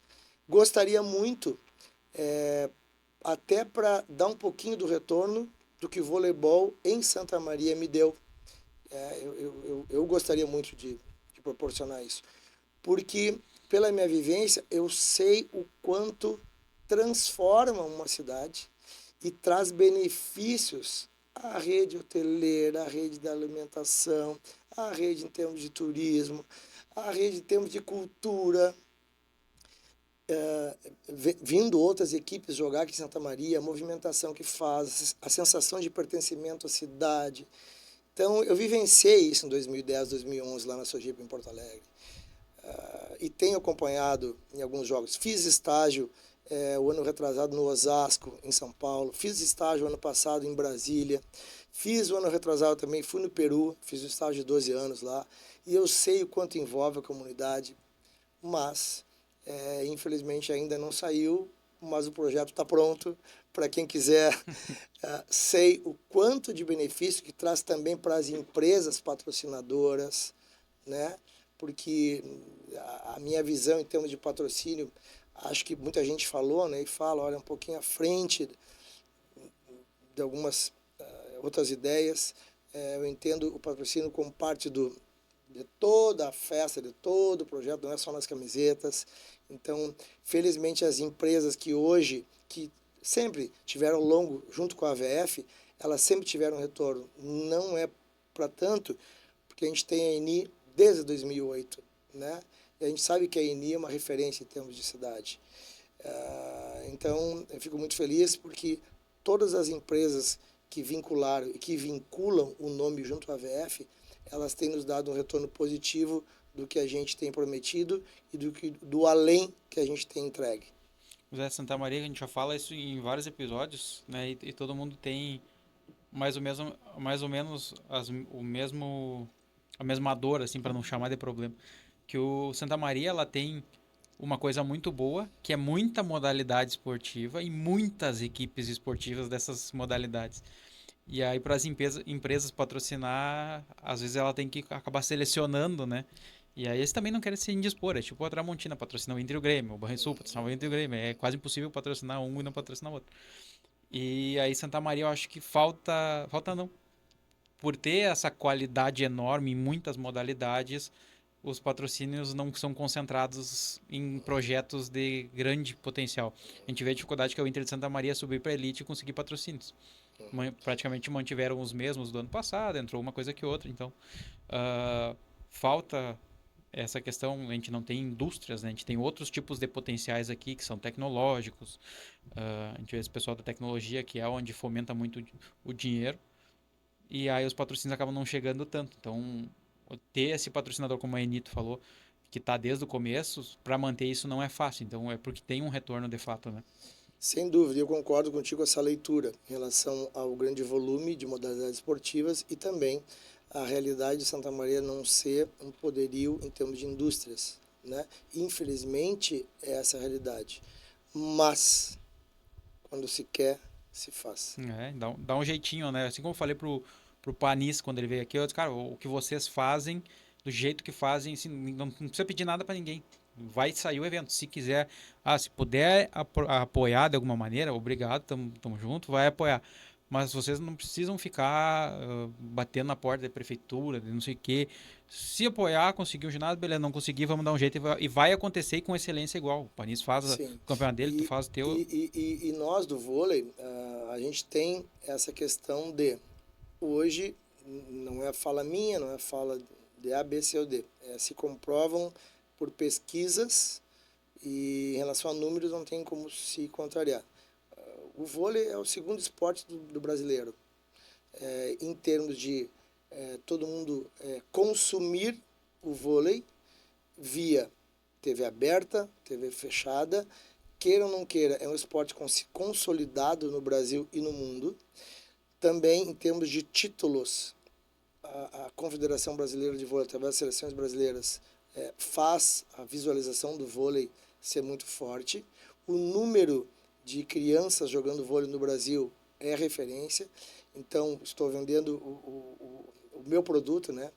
Gostaria muito, até para dar um pouquinho do retorno do que o voleibol em Santa Maria me deu. Eu gostaria muito de proporcionar isso. Porque, pela minha vivência, eu sei o quanto transforma uma cidade e traz benefícios à rede hoteleira, à rede da alimentação, à rede em termos de turismo, à rede em termos de cultura. Vindo outras equipes jogar aqui em Santa Maria, a movimentação que faz, a sensação de pertencimento à cidade. Então, eu vivenciei isso em 2010, 2011, lá na Sojipa, em Porto Alegre. E tenho acompanhado em alguns jogos. Fiz estágio o ano retrasado no Osasco, em São Paulo. Fiz estágio ano passado em Brasília. Fiz o ano retrasado também, fui no Peru, fiz um estágio de 12 anos lá. E eu sei o quanto envolve a comunidade, mas infelizmente ainda não saiu, mas o projeto está pronto para quem quiser. Sei o quanto de benefício que traz também para as empresas patrocinadoras, né? Porque a minha visão em termos de patrocínio, acho que muita gente falou, né, e fala, olha, um pouquinho à frente de algumas outras ideias. Eu entendo o patrocínio como parte de toda a festa, de todo o projeto, não é só nas camisetas. Então, felizmente, as empresas que hoje, que sempre tiveram longo junto com a AVF, elas sempre tiveram retorno. Não é para tanto, porque a gente tem a ENI desde 2008, né? E a gente sabe que a ENI é uma referência em termos de cidade. Então, eu fico muito feliz porque todas as empresas que vincularam e que vinculam o nome junto à AVF, elas têm nos dado um retorno positivo do que a gente tem prometido e do além que a gente tem entregue. José Santa Maria, a gente já fala isso em vários episódios, né? E todo mundo tem mais ou menos a mesma dor, assim, para não chamar de problema. Que o Santa Maria, ela tem uma coisa muito boa, que é muita modalidade esportiva e muitas equipes esportivas dessas modalidades. E aí, para as empresas patrocinar, às vezes ela tem que acabar selecionando, né? E aí eles também não querem se indispor. É tipo a Tramontina patrocinar o Inter e o Grêmio, o Banrisul patrocinar o Inter e o Grêmio. É quase impossível patrocinar um e não patrocinar o outro. E aí Santa Maria eu acho que falta não. Por ter essa qualidade enorme em muitas modalidades, os patrocínios não são concentrados em projetos de grande potencial. A gente vê a dificuldade que é o Inter de Santa Maria subir para a elite e conseguir patrocínios. Praticamente mantiveram os mesmos do ano passado, entrou uma coisa que outra, então falta essa questão. A gente não tem indústrias, né? A gente tem outros tipos de potenciais aqui que são tecnológicos. A gente vê esse pessoal da tecnologia que é onde fomenta muito o dinheiro, e aí os patrocínios acabam não chegando tanto. Então, ter esse patrocinador, como a Enito falou, que está desde o começo, para manter isso não é fácil. Então, é porque tem um retorno de fato, né? Sem dúvida, eu concordo contigo com essa leitura em relação ao grande volume de modalidades esportivas e também a realidade de Santa Maria não ser um poderio em termos de indústrias, né? Infelizmente, é essa a realidade. Mas, quando se quer, se faz. Dá um jeitinho, né? Assim como eu falei pro Panis quando ele veio aqui, eu disse, cara, o que vocês fazem, do jeito que fazem, assim, não precisa pedir nada para ninguém. vai sair o evento. Se quiser, se puder apoiar de alguma maneira, obrigado, tamo junto, vai apoiar. Mas vocês não precisam ficar batendo na porta da prefeitura, de não sei o quê. Se apoiar, conseguir um ginásio, beleza. Não conseguir, vamos dar um jeito e vai acontecer e com excelência igual. O Panis faz o Sim. campeonato dele, tu E, faz o teu. e nós do vôlei, a gente tem essa questão de, hoje, não é fala minha, não é fala de A, B, C ou D. Se comprovam por pesquisas e em relação a números não tem como se contrariar. O vôlei é o segundo esporte do brasileiro, em termos de todo mundo consumir o vôlei via TV aberta, TV fechada, queira ou não queira, é um esporte consolidado no Brasil e no mundo. Também em termos de títulos, a Confederação Brasileira de Vôlei, através das seleções brasileiras, faz a visualização do vôlei ser muito forte. O número de crianças jogando vôlei no Brasil é referência. Então, estou vendendo o meu produto, né?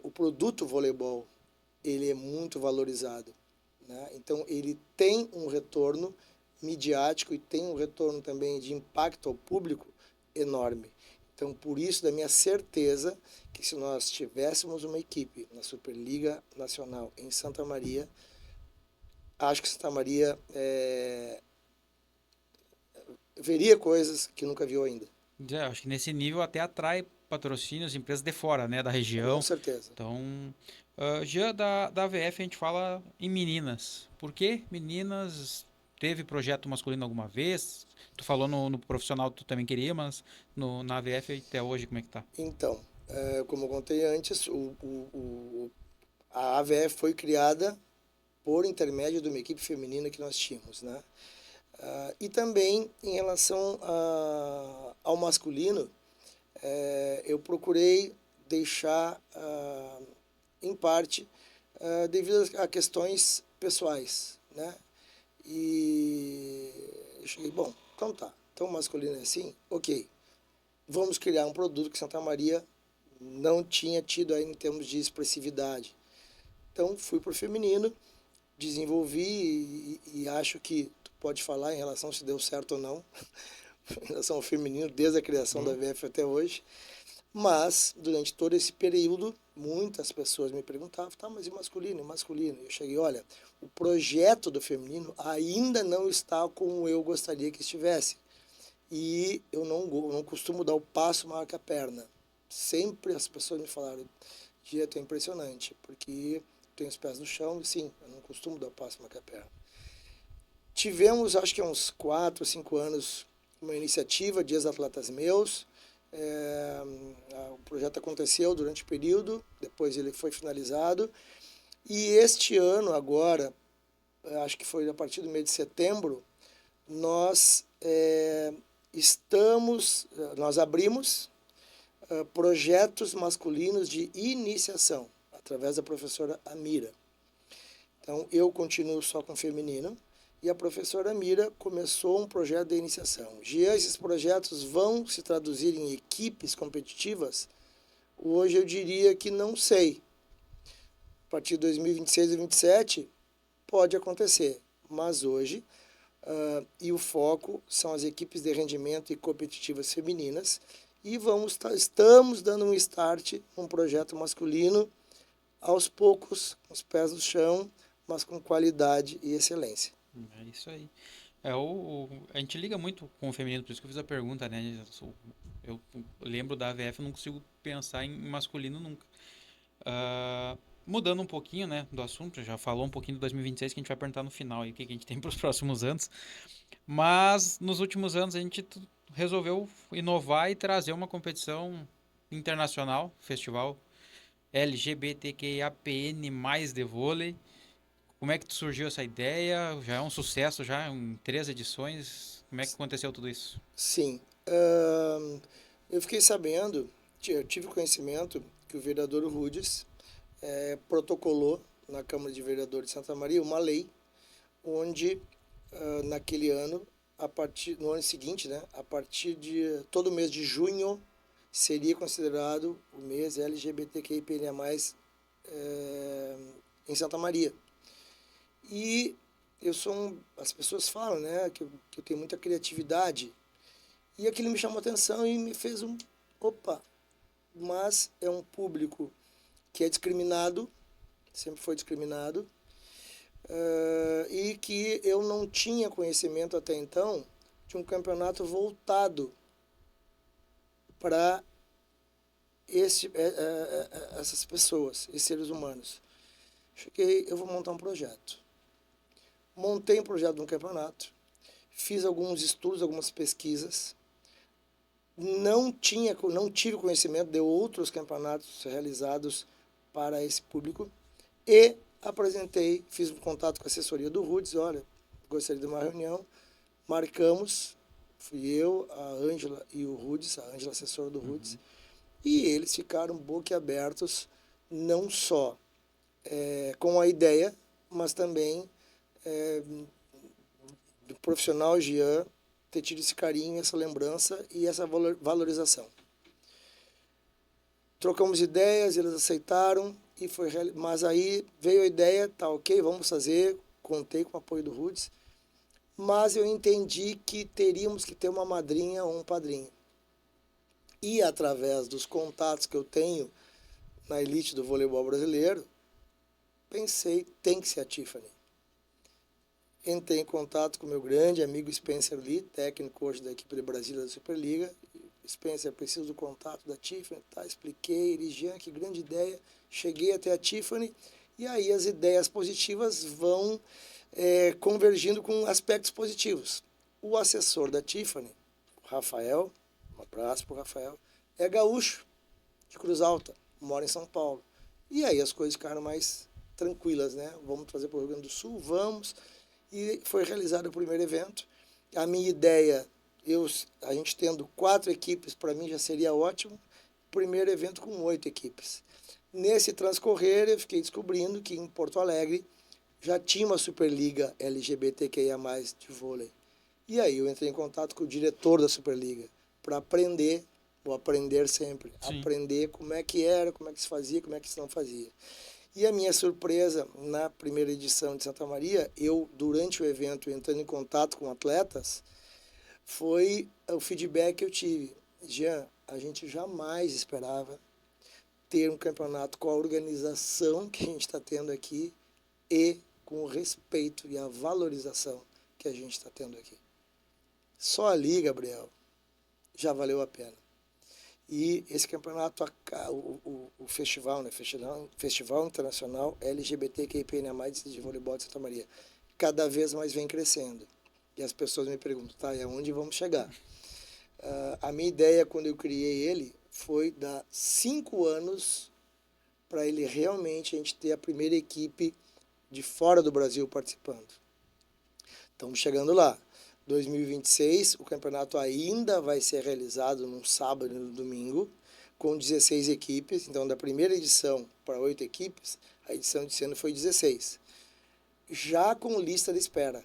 O produto voleibol, ele é muito valorizado, né? Então, ele tem um retorno midiático e tem um retorno também de impacto ao público enorme. Então, por isso, da minha certeza que se nós tivéssemos uma equipe na Superliga Nacional em Santa Maria, acho que Santa Maria veria coisas que nunca viu ainda. Acho que nesse nível até atrai patrocínios, empresas de fora, né, da Com região. certeza. Então, já da AVF a gente fala em meninas. Por que meninas? Teve projeto masculino alguma vez? Tu falou no profissional que tu também queria, mas na AVF até hoje como é que tá? Então, como eu contei antes, a AVF foi criada por intermédio de uma equipe feminina que nós tínhamos, né? E também em relação ao masculino, eu procurei deixar, em parte, devido a questões pessoais, né? E eu cheguei, bom, então tá, então o masculino é assim, ok, vamos criar um produto que Santa Maria não tinha tido aí em termos de expressividade. Então fui para o feminino, desenvolvi e acho que tu pode falar em relação se deu certo ou não, em relação ao feminino, desde a criação da VF até hoje. Mas, durante todo esse período, muitas pessoas me perguntavam, tá, mas e masculino, e masculino? Eu cheguei, olha, o projeto do feminino ainda não está como eu gostaria que estivesse. E eu não costumo dar o passo maior que a perna. Sempre as pessoas me falaram, Dieta, é impressionante, porque tenho os pés no chão e sim, eu não costumo dar o passo maior que a perna. Tivemos, acho que há uns 4, 5 anos, uma iniciativa de ex-atletas meus. O projeto aconteceu durante o período, depois ele foi finalizado. E este ano, agora, acho que foi a partir do mês de setembro, nós nós abrimos projetos masculinos de iniciação, através da professora Amira. Então, eu continuo só com feminino, e a professora Amira começou um projeto de iniciação. Jean, esses projetos vão se traduzir em equipes competitivas? Hoje eu diria que não sei. A partir de 2026 e 2027 pode acontecer, mas hoje e o foco são as equipes de rendimento e competitivas femininas e estamos dando um start num projeto masculino aos poucos, com os pés no chão, mas com qualidade e excelência. É isso aí. A gente liga muito com o feminino, por isso que eu fiz a pergunta, né? Eu lembro da AVF, eu não consigo pensar em masculino nunca. Mudando um pouquinho, né, do assunto, já falou um pouquinho do 2026 que a gente vai perguntar no final aí, o que a gente tem para os próximos anos. Mas nos últimos anos a gente resolveu inovar e trazer uma competição internacional, festival LGBTQIAPN+, de vôlei. Como é que surgiu essa ideia? Já é um sucesso já em 3 edições. Como é que aconteceu tudo isso? Sim, eu fiquei sabendo, eu tive conhecimento que o vereador Rudes protocolou na Câmara de Vereadores de Santa Maria uma lei onde naquele ano, no ano seguinte, né, a partir de todo mês de junho seria considerado o mês LGBTQIA+, em Santa Maria. E as pessoas falam, né, que eu tenho muita criatividade. E aquilo me chamou a atenção e me fez opa, mas é um público que é discriminado, sempre foi discriminado, e que eu não tinha conhecimento até então de um campeonato voltado para essas pessoas, esses seres humanos. Cheguei, eu vou montar um projeto. Montei um projeto de um campeonato, fiz alguns estudos, algumas pesquisas, não tive conhecimento de outros campeonatos realizados para esse público e apresentei, fiz um contato com a assessoria do Rudes, olha, gostaria de uma reunião, marcamos, fui eu, a Ângela e o Rudes, a Ângela assessora do Rudes, e eles ficaram boquiabertos, não só com a ideia, mas também do profissional Jean ter tido esse carinho, essa lembrança e essa valorização. Trocamos ideias, eles aceitaram, mas aí veio a ideia, tá ok, vamos fazer, contei com o apoio do Rudes, mas eu entendi que teríamos que ter uma madrinha ou um padrinho. E através dos contatos que eu tenho na elite do voleibol brasileiro, pensei, tem que ser a Tiffany. Entrei em contato com meu grande amigo Spencer Lee, técnico hoje da equipe de Brasília da Superliga. Spencer, preciso do contato da Tiffany, tá? Expliquei, Jean, que grande ideia. Cheguei até a Tiffany e aí as ideias positivas vão convergindo com aspectos positivos. O assessor da Tiffany, o Rafael, um abraço para o Rafael, é gaúcho, de Cruz Alta, mora em São Paulo. E aí as coisas ficaram mais tranquilas, né? Vamos trazer para o Rio Grande do Sul, vamos. E foi realizado o primeiro evento. A minha ideia, a gente tendo 4 equipes, para mim já seria ótimo. Primeiro evento com 8 equipes. Nesse transcorrer, eu fiquei descobrindo que em Porto Alegre já tinha uma Superliga LGBTQIA+, de vôlei. E aí eu entrei em contato com o diretor da Superliga para aprender, vou aprender sempre, Sim. aprender como é que era, como é que se fazia, como é que se não fazia. E a minha surpresa, na primeira edição de Santa Maria, eu, durante o evento, entrando em contato com atletas, foi o feedback que eu tive. Jean, a gente jamais esperava ter um campeonato com a organização que a gente está tendo aqui e com o respeito e a valorização que a gente está tendo aqui. Só ali, Gabriel, já valeu a pena. E esse campeonato, o festival, né? Festival Internacional LGBTQIA+, de Voleibol de Santa Maria, cada vez mais vem crescendo. E as pessoas me perguntam, tá, e aonde vamos chegar? A minha ideia, quando eu criei ele, foi dar 5 anos para ele realmente, a gente ter a primeira equipe de fora do Brasil participando. Estamos chegando lá. 2026, o campeonato ainda vai ser realizado num sábado e no domingo, com 16 equipes. Então, da primeira edição para 8 equipes, a edição desse ano foi 16. Já com lista de espera.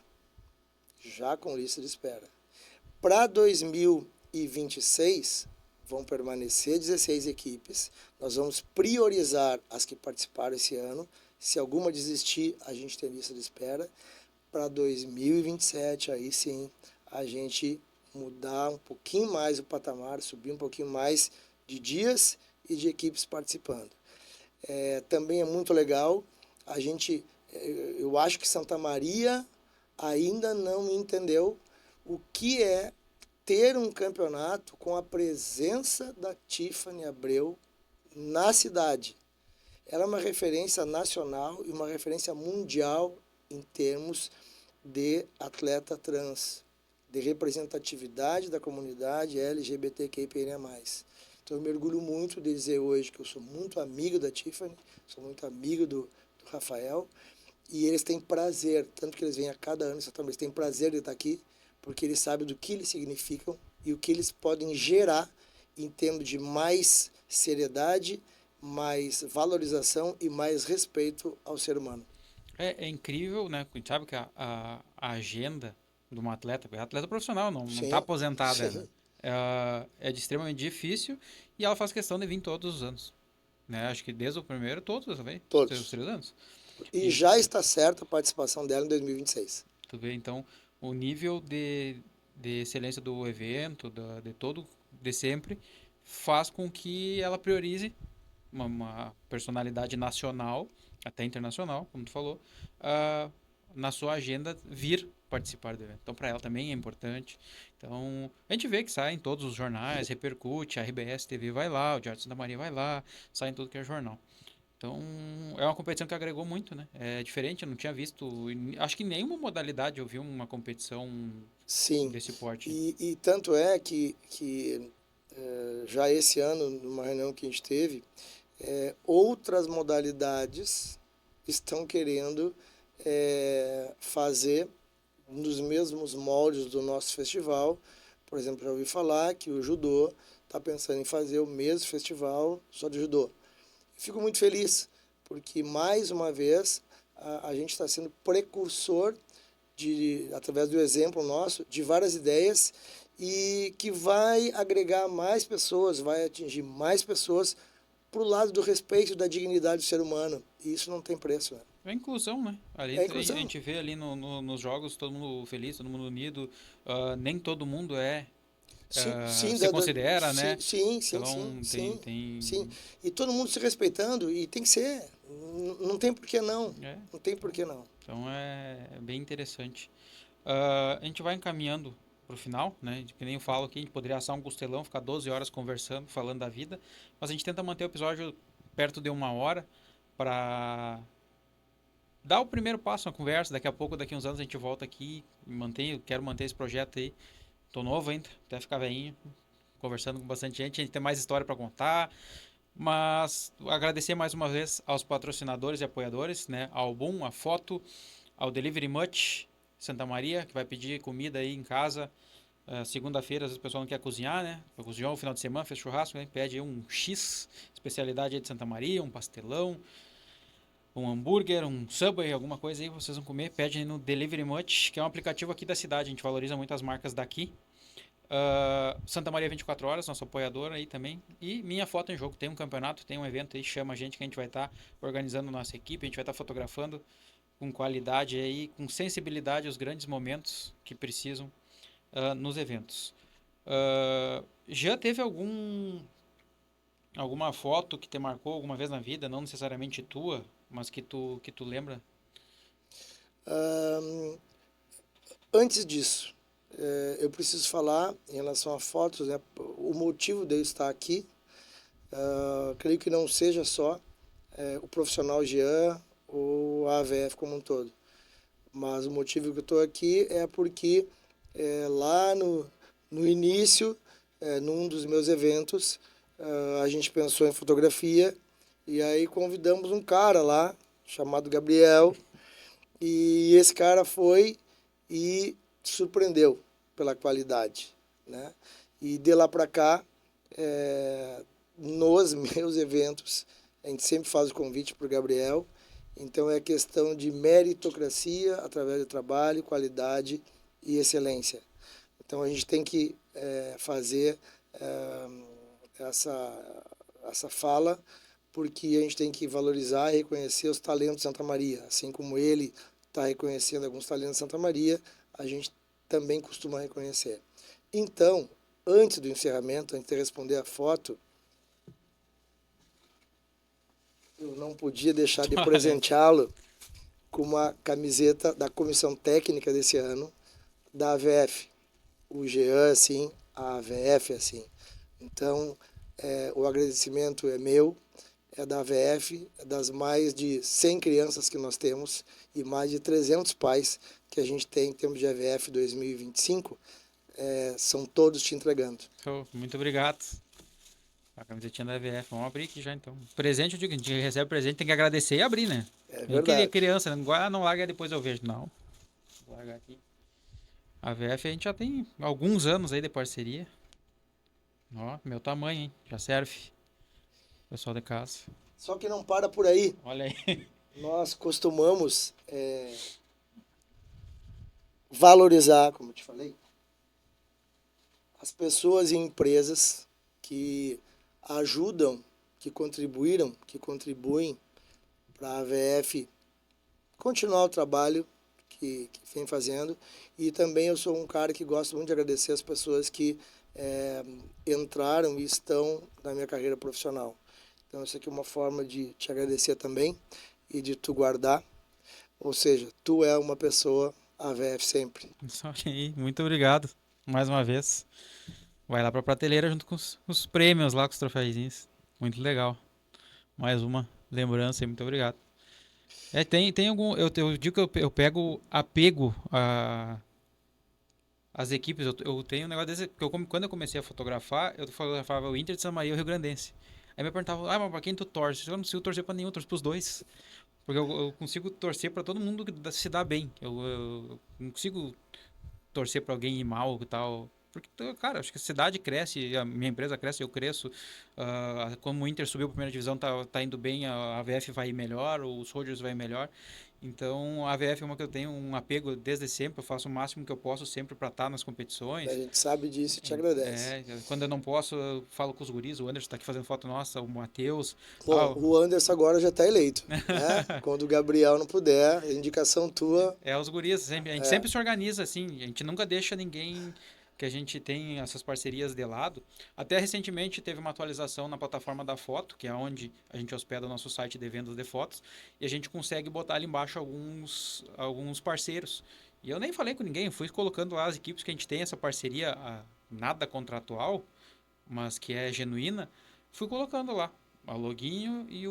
Para 2026, vão permanecer 16 equipes. Nós vamos priorizar as que participaram esse ano. Se alguma desistir, a gente tem lista de espera. Para 2027, aí sim, a gente mudar um pouquinho mais o patamar, subir um pouquinho mais de dias e de equipes participando. Também é muito legal, eu acho que Santa Maria ainda não entendeu o que é ter um campeonato com a presença da Tiffany Abreu na cidade. Ela é uma referência nacional e uma referência mundial em termos de atleta trans, de representatividade da comunidade LGBTQIA+. Então eu me orgulho muito de dizer hoje que eu sou muito amigo da Tiffany, sou muito amigo do Rafael, e eles têm prazer, tanto que eles vêm a cada ano, eles têm prazer de estar aqui, porque eles sabem do que eles significam e o que eles podem gerar em termos de mais seriedade, mais valorização e mais respeito ao ser humano. É incrível, né? A gente sabe que a agenda de um atleta, porque é atleta profissional, não está aposentada, né? É de extremamente difícil e ela faz questão de vir todos os anos. Né? Acho que desde o primeiro, todos também. Todos. Os 3 anos. E já está certa a participação dela em 2026. Tu vê, então, o nível de excelência do evento, de todo, de sempre, faz com que ela priorize uma personalidade nacional, até internacional, como tu falou, ah, na sua agenda vir participar do evento. Então, para ela também é importante. Então, a gente vê que sai em todos os jornais, repercute, a RBS TV vai lá, o Diário de Santa Maria vai lá, sai em tudo que é jornal. Então, é uma competição que agregou muito, né? É diferente, eu não tinha visto, acho que em nenhuma modalidade eu vi uma competição Sim, desse porte. e tanto é que já esse ano, numa reunião que a gente teve, outras modalidades estão querendo fazer nos mesmos moldes do nosso festival. Por exemplo, já ouvi falar que o judô está pensando em fazer o mesmo festival só de judô. Fico muito feliz, porque mais uma vez a gente está sendo precursor através do exemplo nosso, de várias ideias e que vai agregar mais pessoas, vai atingir mais pessoas para o lado do respeito da dignidade do ser humano. E isso não tem preço, né? É inclusão, né? Ali É a inclusão. gente vê ali nos jogos todo mundo feliz, todo mundo unido. Nem todo mundo Sim, sim, se considera, sim, né? sim, sim, sim, Então sim, sim. tem E todo mundo se respeitando e tem que ser. Não tem por que não. é, Não tem por que não. então é bem interessante. A gente vai encaminhando pro final, né? Que nem eu falo aqui, a gente poderia assar um costelão, ficar 12 horas conversando, falando da vida, mas a gente tenta manter o episódio perto de 1 hora para dar o primeiro passo na conversa. Daqui a pouco, daqui uns anos a gente volta aqui, quero manter esse projeto aí. Tô novo ainda, até ficar velhinho, conversando com bastante gente, a gente tem mais história para contar. Mas agradecer mais uma vez aos patrocinadores e apoiadores, né? Ao Boom, a Foto, ao Delivery Much Santa Maria, que vai pedir comida aí em casa. Segunda-feira, às vezes o pessoal não quer cozinhar, né? Cozinhar no final de semana, fez churrasco, né? Pede aí um X, especialidade aí de Santa Maria, um pastelão, um hambúrguer, um Subway, alguma coisa aí vocês vão comer. Pede aí no Delivery Much, que é um aplicativo aqui da cidade. A gente valoriza muito as marcas daqui. Santa Maria 24 Horas, nosso apoiador aí também. E Minha Foto em Jogo. Tem um campeonato, tem um evento aí, chama a gente que a gente vai estar organizando nossa equipe, a gente vai estar fotografando com qualidade aí, com sensibilidade os grandes momentos que precisam nos eventos. Já teve alguma foto que te marcou alguma vez na vida, não necessariamente tua, mas que tu lembra? Ahn, Antes disso, eu preciso falar em relação a fotos, né? O motivo de eu estar aqui, creio que não seja só o profissional Jean ou a AVF como um todo. Mas o motivo que eu estou aqui é porque lá no início, num dos meus eventos, a gente pensou em fotografia e aí convidamos um cara lá, chamado Gabriel, e esse cara foi e surpreendeu pela qualidade, né? E de lá para cá, nos meus eventos, a gente sempre faz o convite para o Gabriel. Então é questão de meritocracia através do trabalho, qualidade e excelência. Então a gente tem que fazer essa fala, porque a gente tem que valorizar e reconhecer os talentos de Santa Maria. Assim como ele está reconhecendo alguns talentos de Santa Maria, a gente também costuma reconhecer. Então, antes do encerramento, antes de responder a foto, eu não podia deixar de Olha, presenteá-lo com uma camiseta da comissão técnica desse ano, da AVF. O Jean, assim, a AVF, assim. Então, o agradecimento é meu, é da AVF, é das mais de 100 crianças que nós temos e mais de 300 pais que a gente tem em termos de AVF 2025, são todos te entregando. muito obrigado. A camisetinha da VF. Vamos abrir aqui já então. Presente, eu digo, a gente recebe presente, tem que agradecer e abrir, né? É Nem queria verdade. criança, né? Não larga depois eu vejo. Não. Vou largar aqui. A VF a gente já tem alguns anos aí de parceria. Ó, meu tamanho, hein? Já serve. Pessoal de casa. Só que não para por aí. Olha aí. Nós costumamos valorizar, como eu te falei, as pessoas e empresas que ajudam, que contribuem para a AVF continuar o trabalho que vem fazendo. E também eu sou um cara que gosta muito de agradecer as pessoas que entraram e estão na minha carreira profissional. Então, isso aqui é uma forma de te agradecer também e de tu guardar. Ou seja, tu é uma pessoa AVF sempre. Só que aí, muito obrigado mais uma vez. Vai lá pra prateleira junto com os prêmios lá, com os troféuzinhos. Muito legal. Mais uma lembrança aí, muito obrigado. Tem algum. Eu digo que eu pego apego às equipes. Eu tenho um negócio desse. Porque quando eu comecei a fotografar, eu fotografava o Inter de São Maria e o Rio Grandense. Aí me perguntava, mas pra quem tu torce? Eu não consigo torcer pra nenhum, eu torço pros dois. Porque eu consigo torcer pra todo mundo que se dá bem. Eu não consigo torcer pra alguém ir mal e tal. Porque, cara, acho que a cidade cresce, a minha empresa cresce, eu cresço. Como o Inter subiu para a primeira divisão, tá indo bem, a AVF vai ir melhor, o Soldiers vai ir melhor. Então, a AVF é uma que eu tenho um apego desde sempre, eu faço o máximo que eu posso sempre para estar nas A competições. gente sabe disso e te agradece. Quando eu não posso, eu falo com os guris, o Anderson está aqui fazendo foto nossa, o Matheus. Bom, o Anderson agora já está eleito, né? Quando o Gabriel não puder, indicação tua. Os guris, sempre, a gente sempre se organiza assim, a gente nunca deixa ninguém que a gente tem essas parcerias de lado. Até recentemente teve uma atualização na plataforma da foto, que é onde a gente hospeda o nosso site de vendas de fotos, e a gente consegue botar ali embaixo alguns parceiros. E eu nem falei com ninguém, fui colocando lá as equipes que a gente tem essa parceria, nada contratual, mas que é genuína, fui colocando lá o loginho e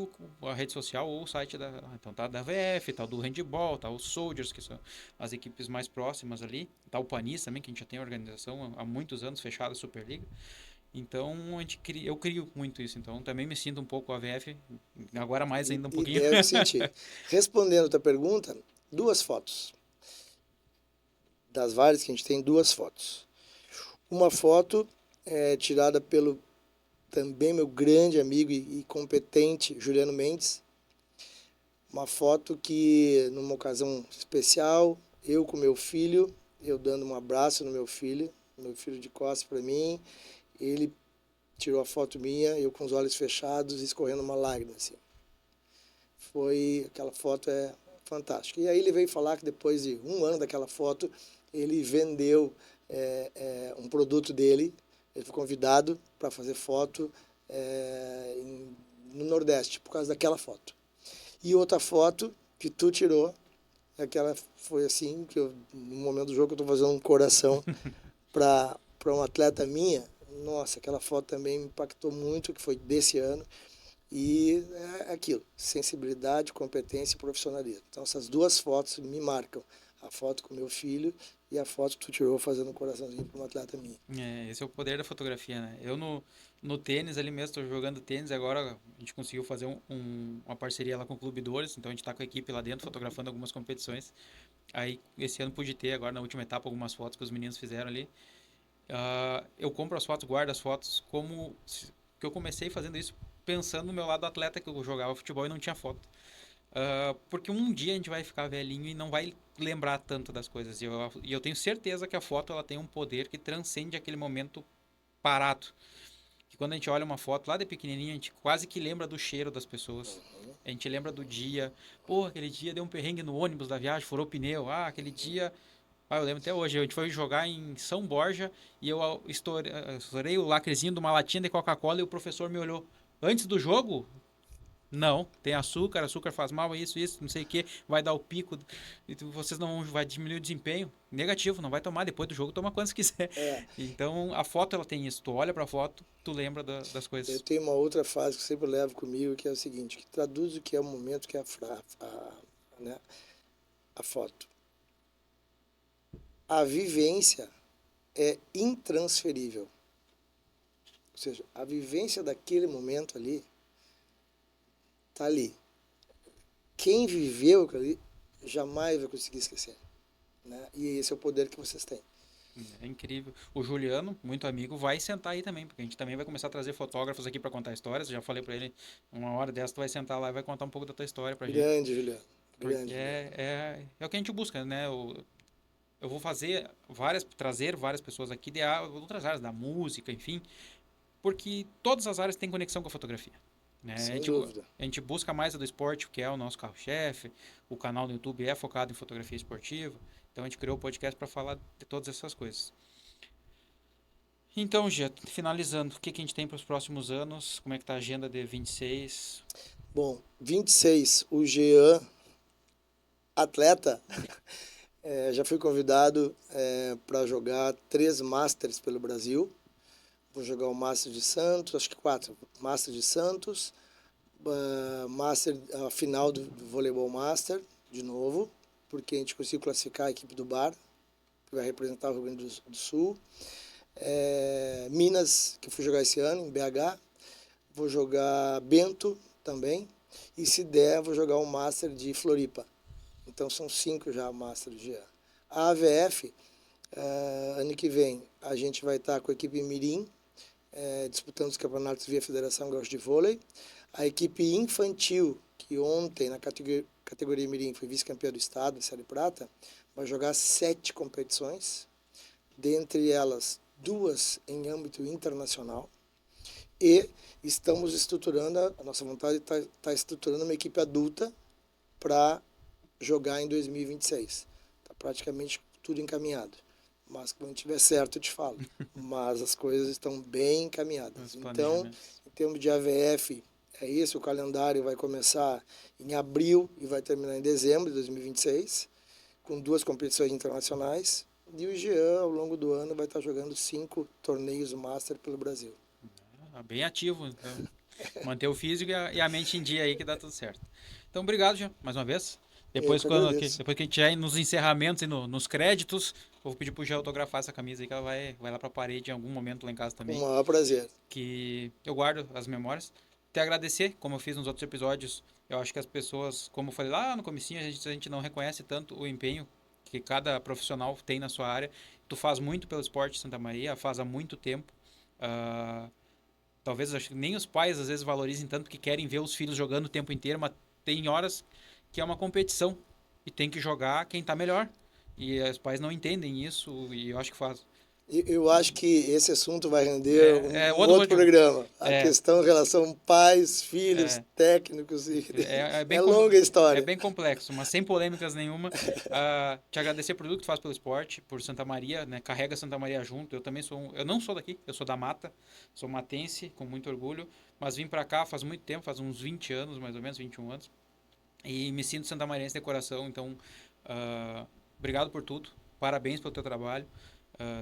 a rede social ou o site então tá da VF, tá do handball, tá os Soldiers, que são as equipes mais próximas ali, tá o Panis também, que a gente já tem organização há muitos anos fechada, a Superliga. Então eu crio muito isso, então também me sinto um pouco a VF, agora mais ainda um E pouquinho. deve sentir. Respondendo a tua pergunta, duas fotos. Das várias que a gente tem, duas fotos. Uma foto tirada pelo também meu grande amigo e competente Juliano Mendes. Uma foto que, numa ocasião especial, eu com meu filho, eu dando um abraço no meu filho de costas para mim, ele tirou a foto minha, eu com os olhos fechados, escorrendo uma lágrima, assim. Aquela foto é fantástica. E aí ele veio falar que depois de um ano daquela foto, ele vendeu um produto dele, ele foi convidado para fazer foto no Nordeste, por causa daquela foto. E outra foto que tu tirou, aquela foi assim, que no momento do jogo eu estou fazendo um coração para um atleta minha, nossa, aquela foto também me impactou muito, que foi desse ano. E é aquilo, sensibilidade, competência e profissionalismo. Então essas duas fotos me marcam. A foto com meu filho e a foto que tu tirou fazendo um coraçãozinho para uma atleta minha. Esse é o poder da fotografia, né? Eu no tênis ali mesmo, estou jogando tênis, agora a gente conseguiu fazer uma parceria lá com o Clube Dores, então a gente está com a equipe lá dentro, fotografando algumas competições. Aí esse ano pude ter, agora na última etapa, algumas fotos que os meninos fizeram ali. Eu compro as fotos, guardo as fotos, que eu comecei fazendo isso pensando no meu lado atleta, que eu jogava futebol e não tinha foto. Porque um dia a gente vai ficar velhinho e não vai lembrar tanto das coisas. E eu tenho certeza que a foto ela tem um poder que transcende aquele momento parado. Que quando a gente olha uma foto lá de pequenininho, a gente quase que lembra do cheiro das pessoas. A gente lembra do dia. Pô, aquele dia deu um perrengue no ônibus da viagem, furou o pneu. Aquele dia... eu lembro até hoje. A gente foi jogar em São Borja e eu estourei o lacrezinho de uma latinha de Coca-Cola e o professor me olhou. Antes do jogo, não, tem açúcar faz mal, isso, não sei o que, vai dar o pico, e vocês não vai diminuir o desempenho. Negativo, não vai tomar, depois do jogo toma quantos quiser. É, Então a foto ela tem isso, tu olha pra foto, tu lembra das eu coisas. tenho uma outra frase que eu sempre levo comigo, que é o seguinte, que traduz o que é o momento, que é né, a foto. A vivência é intransferível. Ou seja, a vivência daquele momento ali está ali. Quem viveu aquilo ali jamais vai conseguir esquecer. Né? E esse é o poder que vocês têm. É incrível. O Juliano, muito amigo, vai sentar aí também, porque a gente também vai começar a trazer fotógrafos aqui para contar histórias. Eu já falei para ele, uma hora dessa tu vai sentar lá e vai contar um pouco da tua história pra gente. Grande, Juliano. Porque Grande, Juliano. é o que a gente busca, né? Eu vou trazer várias pessoas aqui de outras áreas, da música, enfim, porque todas as áreas têm conexão com a fotografia. né? Sem dúvida. A gente busca mais a do esporte, que é o nosso carro-chefe, o canal no YouTube é focado em fotografia esportiva, então a gente criou o podcast para falar de todas essas coisas. Então, Gia, finalizando, o que a gente tem para os próximos anos? Como é que tá a agenda de 26? Bom, 26, o Jean, atleta, já fui convidado para jogar 3 Masters pelo Brasil. Vou jogar o Master de Santos, acho que 4. Master de Santos, Master, a final do Voleibol Master, de novo, porque a gente conseguiu classificar a equipe do Bar, que vai representar o Rio Grande do Sul. Minas, que eu fui jogar esse ano, em BH. Vou jogar Bento também. E se der, vou jogar o Master de Floripa. Então são 5 já Master de ano. A AVF, ano que vem, a gente vai estar com a equipe Mirim, disputando os campeonatos via Federação Gaúcha de Vôlei. A equipe infantil, que ontem na categoria Mirim foi vice-campeã do estado, Série Prata, vai jogar 7 competições, dentre elas 2 em âmbito internacional. E estamos estruturando, a nossa vontade está estruturando uma equipe adulta para jogar em 2026. Está praticamente tudo encaminhado. Mas quando tiver certo eu te falo. Mas as coisas estão bem encaminhadas. Então, em termos de AVF, é isso. O calendário vai começar em abril e vai terminar em dezembro de 2026, com 2 competições internacionais. E o Jean, ao longo do ano, vai estar jogando 5 torneios Master pelo Brasil. Bem ativo, então. Manter o físico e a mente em dia aí que dá tudo certo. Então, obrigado, Jean, mais uma vez. Depois que a gente já ir nos encerramentos e nos créditos, eu vou pedir pro Jean autografar essa camisa aí, que ela vai lá pra parede em algum momento lá em casa também. Com o maior prazer. Que eu guardo as memórias. Te agradecer, como eu fiz nos outros episódios. Eu acho que as pessoas, como eu falei lá no comecinho, a gente não reconhece tanto o empenho que cada profissional tem na sua área. Tu faz muito pelo esporte Santa Maria, faz há muito tempo. Talvez acho que nem os pais às vezes valorizem tanto porque querem ver os filhos jogando o tempo inteiro, mas tem horas que é uma competição e tem que jogar quem está melhor. E os pais não entendem isso e eu acho que faz. Eu acho que esse assunto vai render um outro outro programa. A questão em relação pais, filhos, técnicos. É longa a história. É bem complexo, mas sem polêmicas nenhuma. Te agradecer por tudo que tu faz pelo esporte, por Santa Maria, né? Carrega Santa Maria junto. Eu também eu não sou daqui, eu sou da Mata, sou matense, com muito orgulho, mas vim para cá faz muito tempo, faz uns 20 anos, mais ou menos, 21 anos. E me sinto santamariense de coração, então obrigado por tudo, parabéns pelo teu trabalho.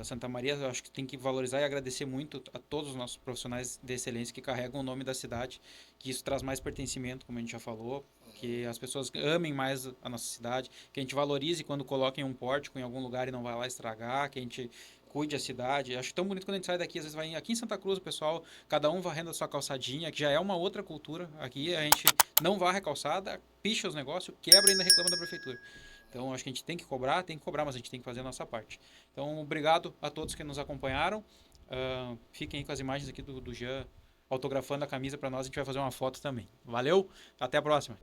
Santa Maria, eu acho que tem que valorizar e agradecer muito a todos os nossos profissionais de excelência que carregam o nome da cidade, que isso traz mais pertencimento, como a gente já falou, que as pessoas amem mais a nossa cidade, que a gente valorize quando coloquem um pórtico em algum lugar e não vai lá estragar, que a gente cuide a cidade. Acho tão bonito quando a gente sai daqui, às vezes vai aqui em Santa Cruz, o pessoal, cada um varrendo a sua calçadinha, que já é uma outra cultura. Aqui a gente não varre a calçada, picha os negócios, quebra e ainda reclama da prefeitura. Então, acho que a gente tem que cobrar, mas a gente tem que fazer a nossa parte. Então, obrigado a todos que nos acompanharam. Fiquem aí com as imagens aqui do Jean autografando a camisa para nós. A gente vai fazer uma foto também. Valeu, até a próxima.